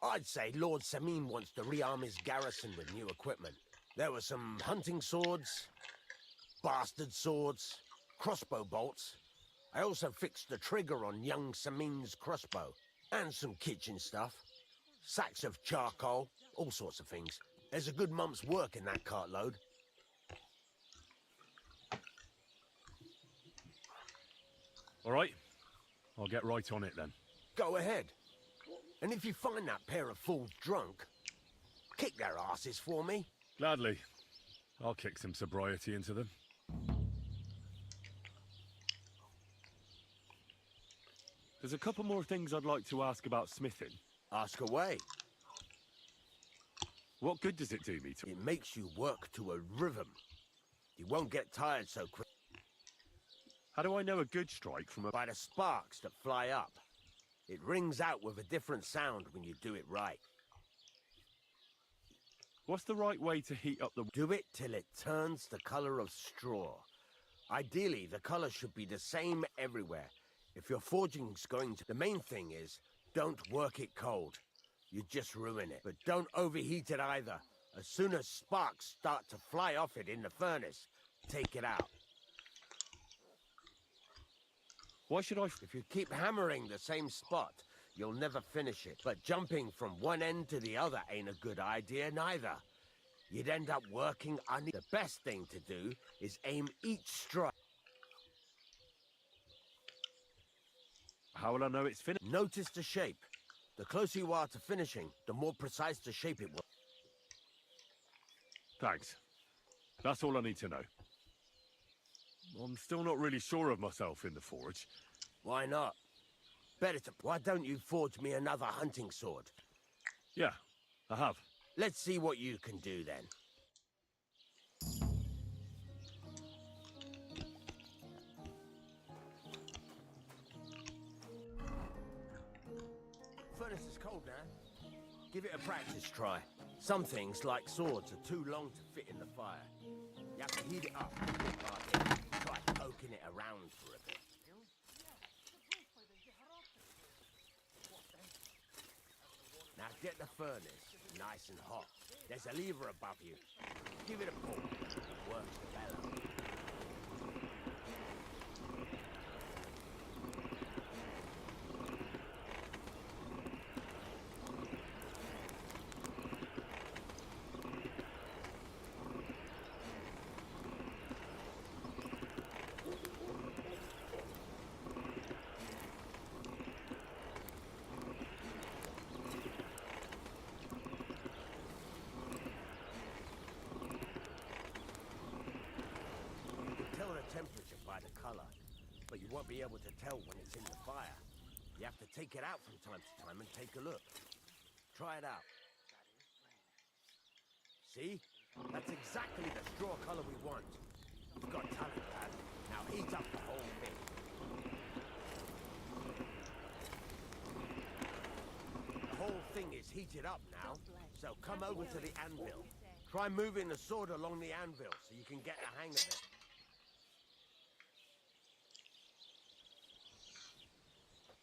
I'd say Lord Semine wants to rearm his garrison with new equipment. There were some hunting swords, bastard swords, crossbow bolts. I also fixed the trigger on young Semine's crossbow. And some kitchen stuff. Sacks of charcoal, all sorts of things. There's a good month's work in that cartload. All right. I'll get right on it then. Go ahead. And if you find that pair of fools drunk, kick their asses for me. Gladly. I'll kick some sobriety into them. There's a couple more things I'd like to ask about smithing. Ask away. What good does it do me to... It makes you work to a rhythm. You won't get tired so quick. How do I know a good strike from a... By the sparks that fly up. It rings out with a different sound when you do it right. What's the right way to heat up the... Do it till it turns the color of straw. Ideally, the color should be the same everywhere. If your forging's going to... The main thing is, don't work it cold. You just ruin it. But don't overheat it either. As soon as sparks start to fly off it in the furnace, take it out. Why should I... If you keep hammering the same spot, you'll never finish it. But jumping from one end to the other ain't a good idea neither. You'd end up working on it. The best thing to do is aim each strike. How will I know it's finished? Notice the shape. The closer you are to finishing, the more precise the shape it will. Thanks. That's all I need to know. I'm still not really sure of myself in the forge. Why not? Better to... Why don't you forge me another hunting sword? Yeah, I have. Let's see what you can do then. Furnace is cold now. Give it a practice try. Some things, like swords, are too long to fit in the fire. You have to heat it up. Try poking it around for a bit. Now get the furnace nice and hot. There's a lever above you. Give it a pull. Work the bellow. but you won't be able to tell when it's in the fire. You have to take it out from time to time and take a look. Try it out. See? That's exactly the straw color we want. You've got talent, lad. Now heat up the whole thing. The whole thing is heated up now, so come over to the anvil. Try moving the sword along the anvil so you can get the hang of it.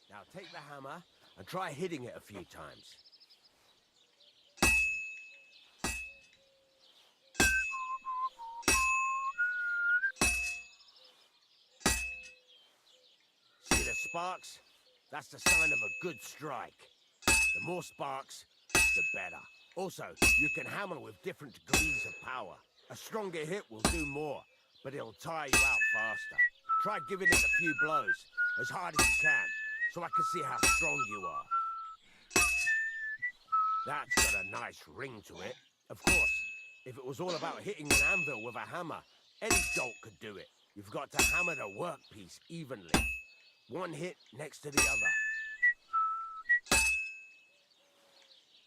Now take the hammer and try hitting it a few times. See the sparks? That's the sign of a good strike. The more sparks, the better. Also, you can hammer with different degrees of power. A stronger hit will do more, but it'll tire you out faster. Try giving it a few blows, as hard as you can, so I can see how strong you are. That's got a nice ring to it. Of course, if it was all about hitting an anvil with a hammer, any dolt could do it. You've got to hammer the workpiece evenly. One hit next to the other.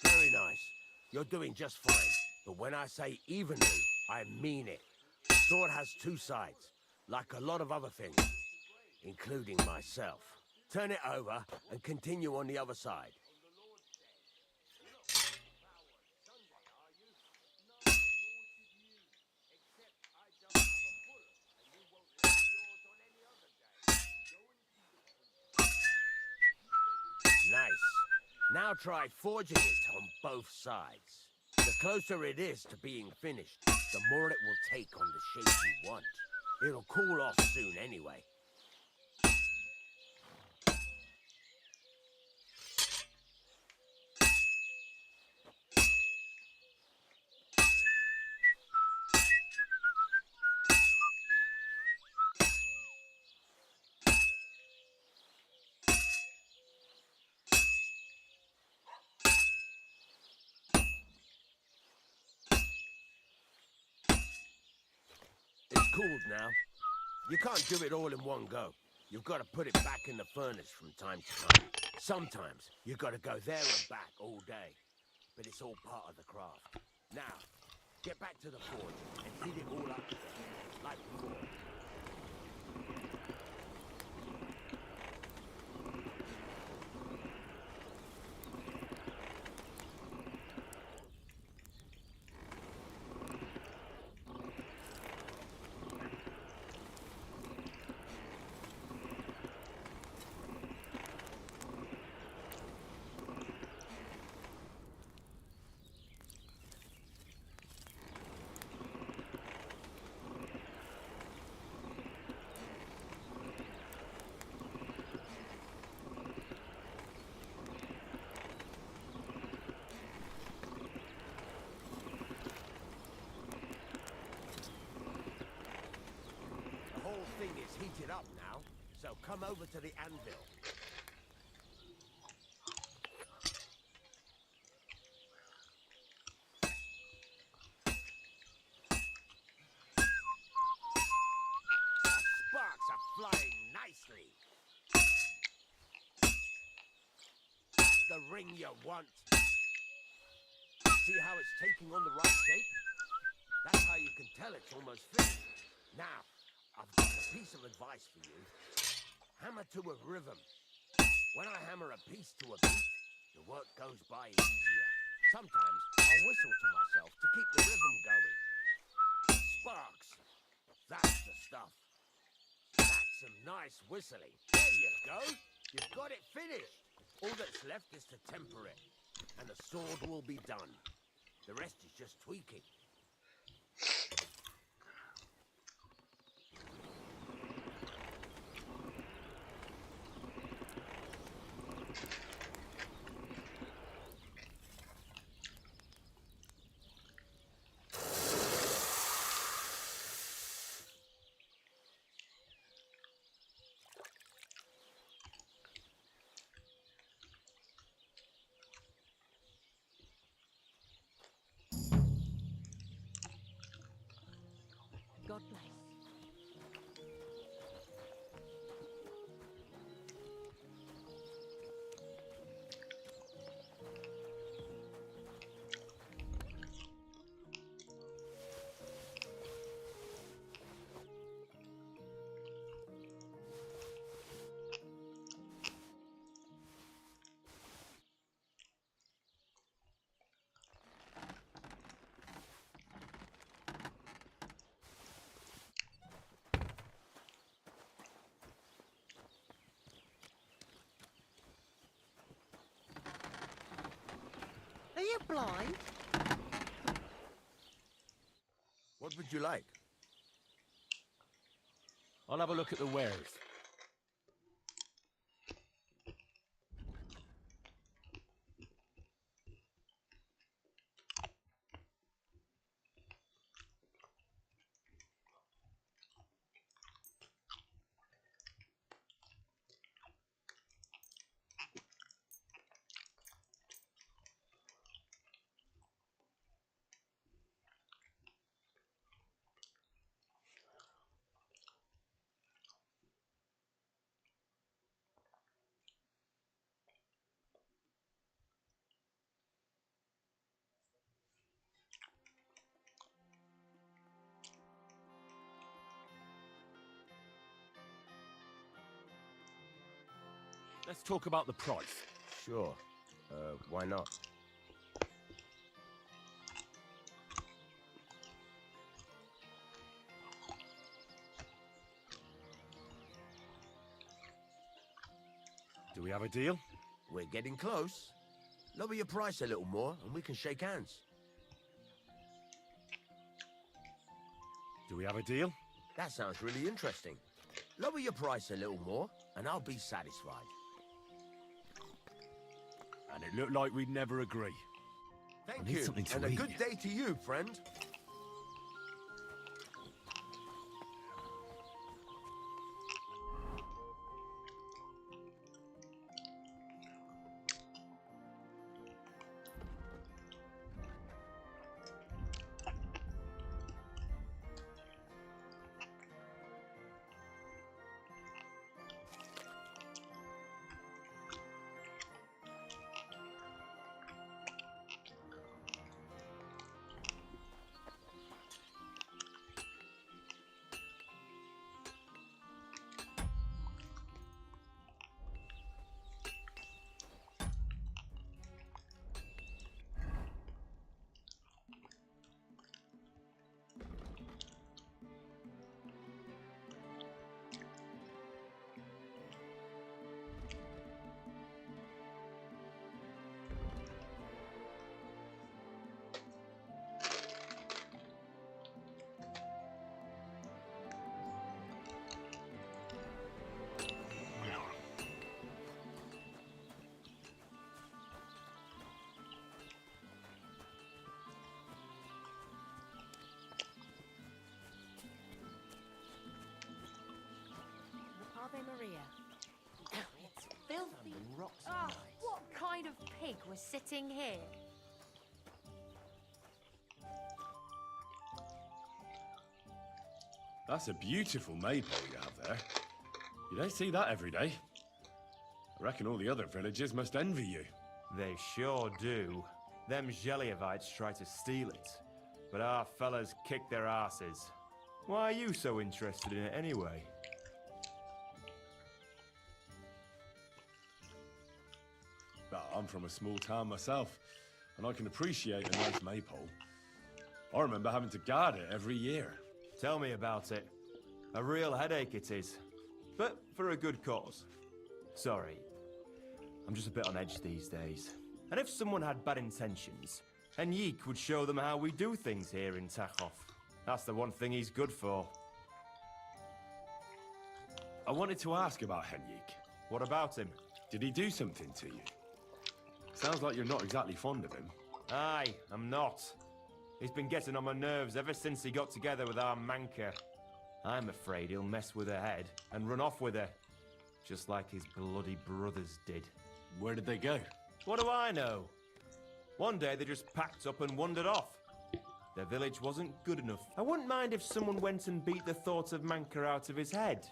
Very nice. You're doing just fine. But when I say evenly, I mean it. The sword has two sides, like a lot of other things, including myself. Turn it over and continue on the other side. Nice. Now try forging it on both sides. The closer it is to being finished, the more it will take on the shape you want. It'll cool off soon anyway. It's cooled now. You can't do it all in one go. You've got to put it back in the furnace from time to time. Sometimes you've got to go there and back all day. But it's all part of the craft. Now, get back to the forge and heat it all up again, like before. Thing is heated up now, so come over to the anvil. The sparks are flying nicely. The ring you want. See how it's taking on the right shape? That's how you can tell it's almost finished. Now, I've got a piece of advice for you. Hammer to a rhythm. When I hammer a piece to a beat, the work goes by easier. Sometimes I'll whistle to myself to keep the rhythm going. Sparks. That's the stuff. That's some nice whistling. There you go. You've got it finished. All that's left is to temper it, and the sword will be done. The rest is just tweaking. blind? What would you like? I'll have a look at the wares. Let's talk about the price. Sure. Why not? Do we have a deal? We're getting close. Lower your price a little more, and we can shake hands. Do we have a deal? That sounds really interesting. Lower your price a little more, and I'll be satisfied. And it looked like we'd never agree. Thank need you, something to and a eat. good day to you, friend. Ave Maria. It's filthy. Oh, what kind of pig was sitting here? That's a beautiful maypole you have there. You don't see that every day. I reckon all the other villagers must envy you. They sure do. Them Geliovites try to steal it, but our fellas kick their asses. Why are you so interested in it anyway? But I'm from a small town myself, and I can appreciate a nice maypole. I remember having to guard it every year. Tell me about it. A real headache it is. But for a good cause. Sorry. I'm just a bit on edge these days. And if someone had bad intentions, Henrik would show them how we do things here in Tachoff. That's the one thing he's good for. I wanted to ask about Henrik. What about him? Did he do something to you? Sounds like you're not exactly fond of him. Aye, I'm not. He's been getting on my nerves ever since he got together with our Manka. I'm afraid he'll mess with her head and run off with her. Just like his bloody brothers did. Where did they go? What do I know? One day they just packed up and wandered off. Their village wasn't good enough. I wouldn't mind if someone went and beat the thought of Manka out of his head.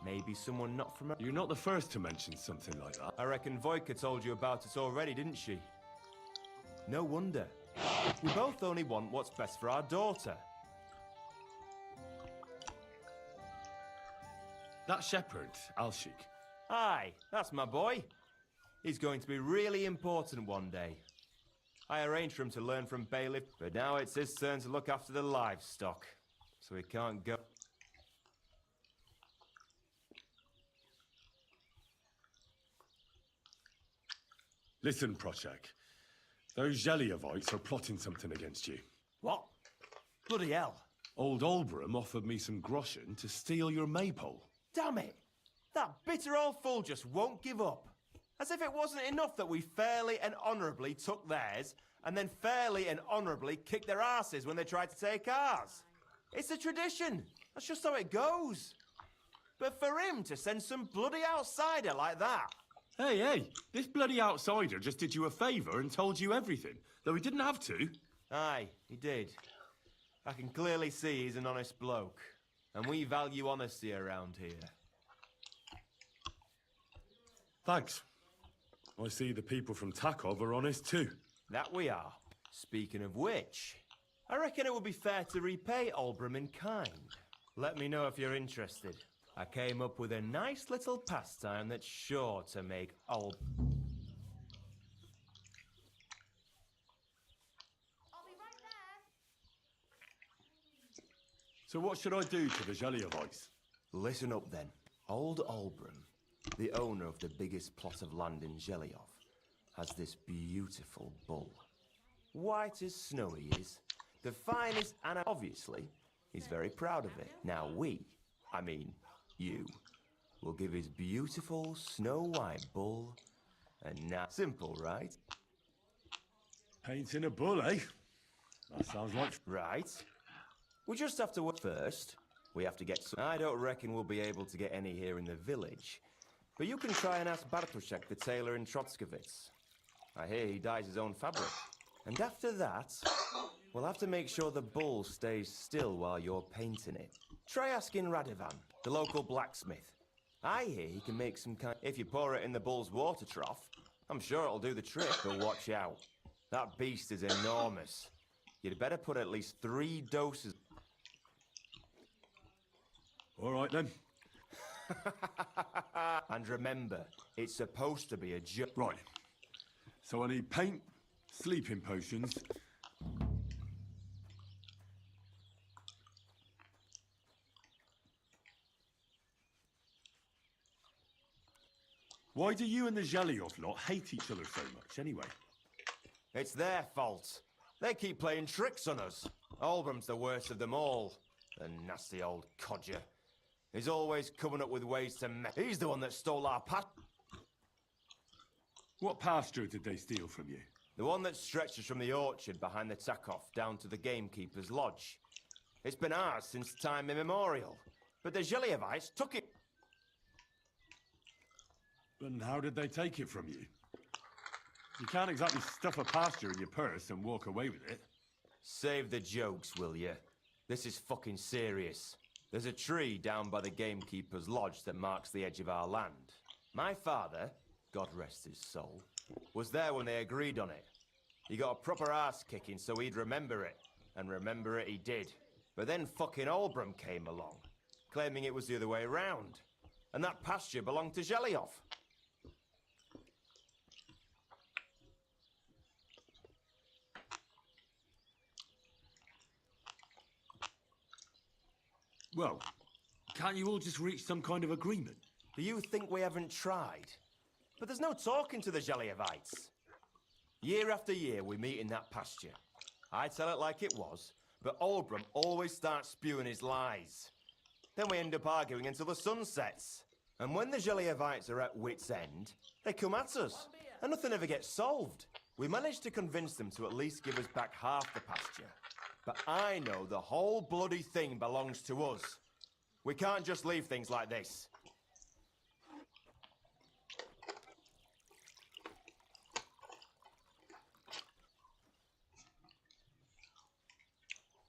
Maybe someone not from... You're not the first to mention something like that. I reckon Voika told you about it already, didn't she? No wonder. We both only want what's best for our daughter. That shepherd, Alshik. Aye, that's my boy. He's going to be really important one day. I arranged for him to learn from Bailiff, but now it's his turn to look after the livestock. So he can't go... Listen, Prochak. Those Zheliovites are plotting something against you. What? Bloody hell. Old Olbram offered me some groschen to steal your maypole. Damn it! That bitter old fool just won't give up. As if it wasn't enough that we fairly and honourably took theirs, and then fairly and honourably kicked their asses when they tried to take ours. It's a tradition. That's just how it goes. But for him to send some bloody outsider like that... Hey, this bloody outsider just did you a favour and told you everything, though he didn't have to. Aye, he did. I can clearly see he's an honest bloke, and we value honesty around here. Thanks. I see the people from Takov are honest too. That we are. Speaking of which, I reckon it would be fair to repay Olbram in kind. Let me know if you're interested. I came up with a nice little pastime that's sure to make Olbram... So what should I do to the Zheliovites? Listen up then. Old Olbram, the owner of the biggest plot of land in Zheliov, has this beautiful bull. White as snow he is, the finest, and obviously, he's very proud of it. Now you, will give his beautiful snow-white bull a simple, right? Painting a bull, eh? That sounds like... Right. We just have to work first. We have to get some... I don't reckon we'll be able to get any here in the village. But you can try and ask Bartoszek, the tailor in Trotskovitz. I hear he dyes his own fabric. And after that, we'll have to make sure the bull stays still while you're painting it. Try asking Radovan, the local blacksmith. I hear he can make some kind... If you pour it in the bull's water trough, I'm sure it'll do the trick, but watch out. That beast is enormous. You'd better put at least 3 doses... All right, then. And remember, it's supposed to be a joke. Right. So I need paint, sleeping potions... Why do you and the Zheliov lot hate each other so much, anyway? It's their fault. They keep playing tricks on us. Olbram's the worst of them all. The nasty old codger. He's always coming up with ways to He's the one that stole our What pasture did they steal from you? The one that stretches from the orchard behind the Takov down to the gamekeeper's lodge. It's been ours since time immemorial. But the Zheliovites took it. And how did they take it from you? You can't exactly stuff a pasture in your purse and walk away with it. Save the jokes, will you? This is fucking serious. There's a tree down by the gamekeeper's lodge that marks the edge of our land. My father, God rest his soul, was there when they agreed on it. He got a proper ass kicking so he'd remember it. And remember it he did. But then fucking Olbram came along, claiming it was the other way around. And that pasture belonged to Zheliov. Well, can't you all just reach some kind of agreement? Do you think we haven't tried? But there's no talking to the Zheliovites. Year after year we meet in that pasture. I tell it like it was, but Olbram always starts spewing his lies. Then we end up arguing until the sun sets. And when the Zheliovites are at wit's end, they come at us. And nothing ever gets solved. We managed to convince them to at least give us back half the pasture. But I know the whole bloody thing belongs to us. We can't just leave things like this.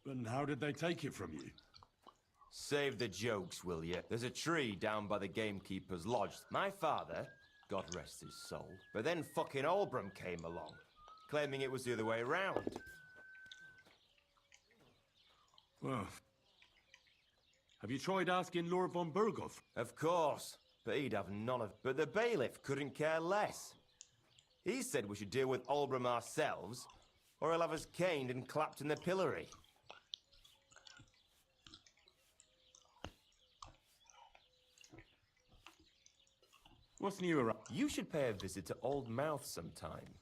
And how did they take it from you? Save the jokes, will you? There's a tree down by the gamekeeper's lodge. My father, God rest his soul, but then fucking Olbram came along, claiming it was the other way around. Well, have you tried asking Lord von Burgov? Of course, but he'd have none of... But the bailiff couldn't care less. He said we should deal with Olbram ourselves, or he'll have us caned and clapped in the pillory. What's new around? You should pay a visit to Old Mouth sometime.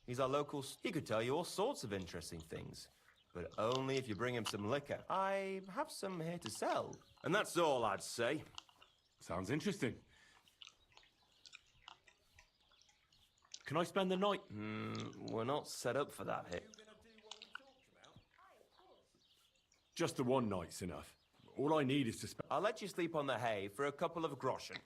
He's our local... He could tell you all sorts of interesting things. But only if you bring him some liquor. I have some here to sell. And that's all I'd say. Sounds interesting. Can I spend the night? We're not set up for that here. Just the one night's enough. All I need is to spend... I'll let you sleep on the hay for a couple of groschen.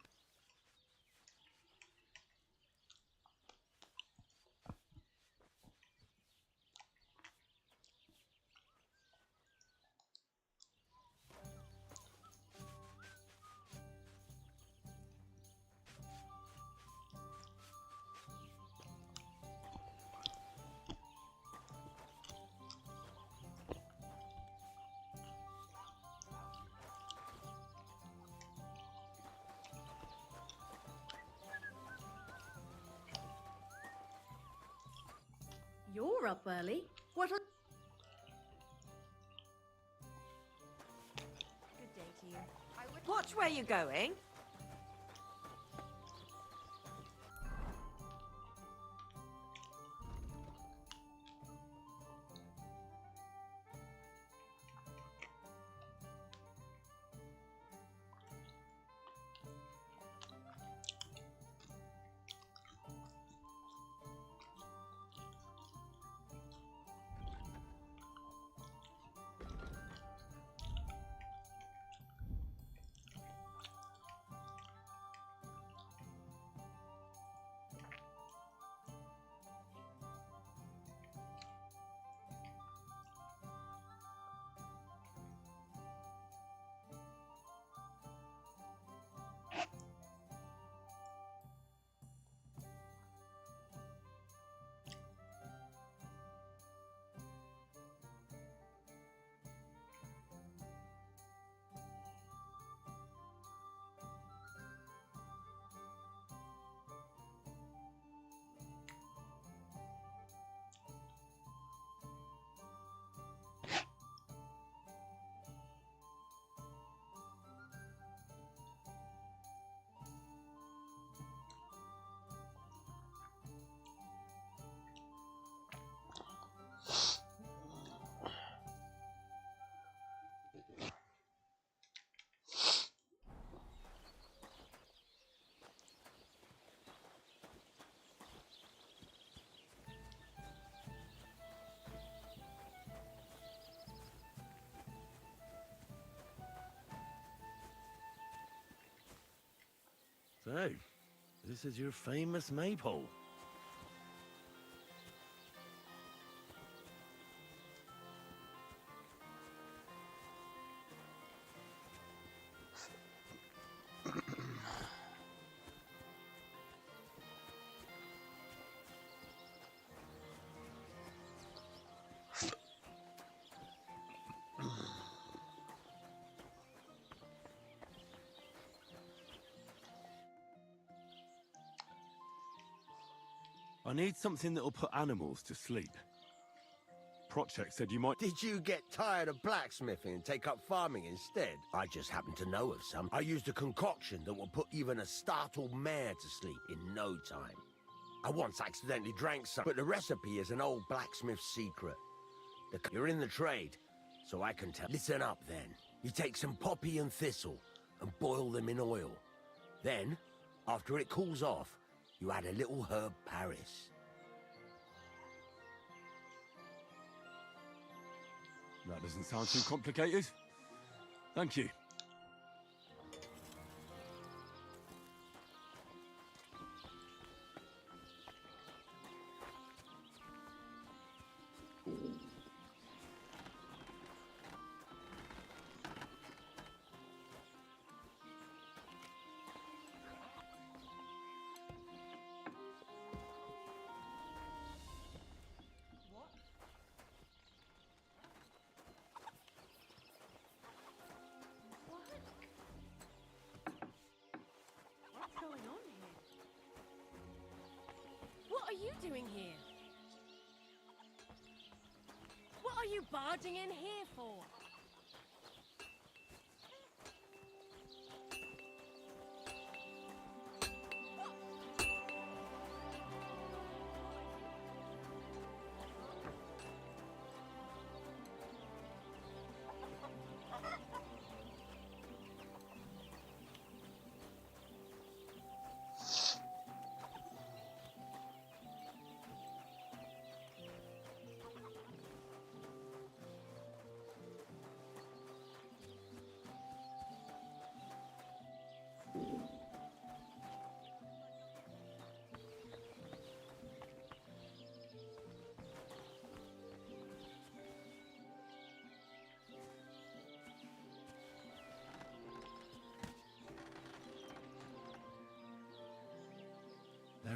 You're up early. What a... Good day to you. Watch where you're going. So, this is your famous maypole. I need something that'll put animals to sleep. Prochek said you might... Did you get tired of blacksmithing and take up farming instead? I just happen to know of some. I used a concoction that will put even a startled mare to sleep in no time. I once accidentally drank some, but the recipe is an old blacksmith's secret. You're in the trade, so I can tell. Listen up, then. You take some poppy and thistle and boil them in oil. Then, after it cools off, you add a little herb Paris. That doesn't sound too complicated. Thank you. What's going on here? What are you doing here? What are you barging in here for?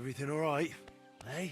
Everything all right, eh?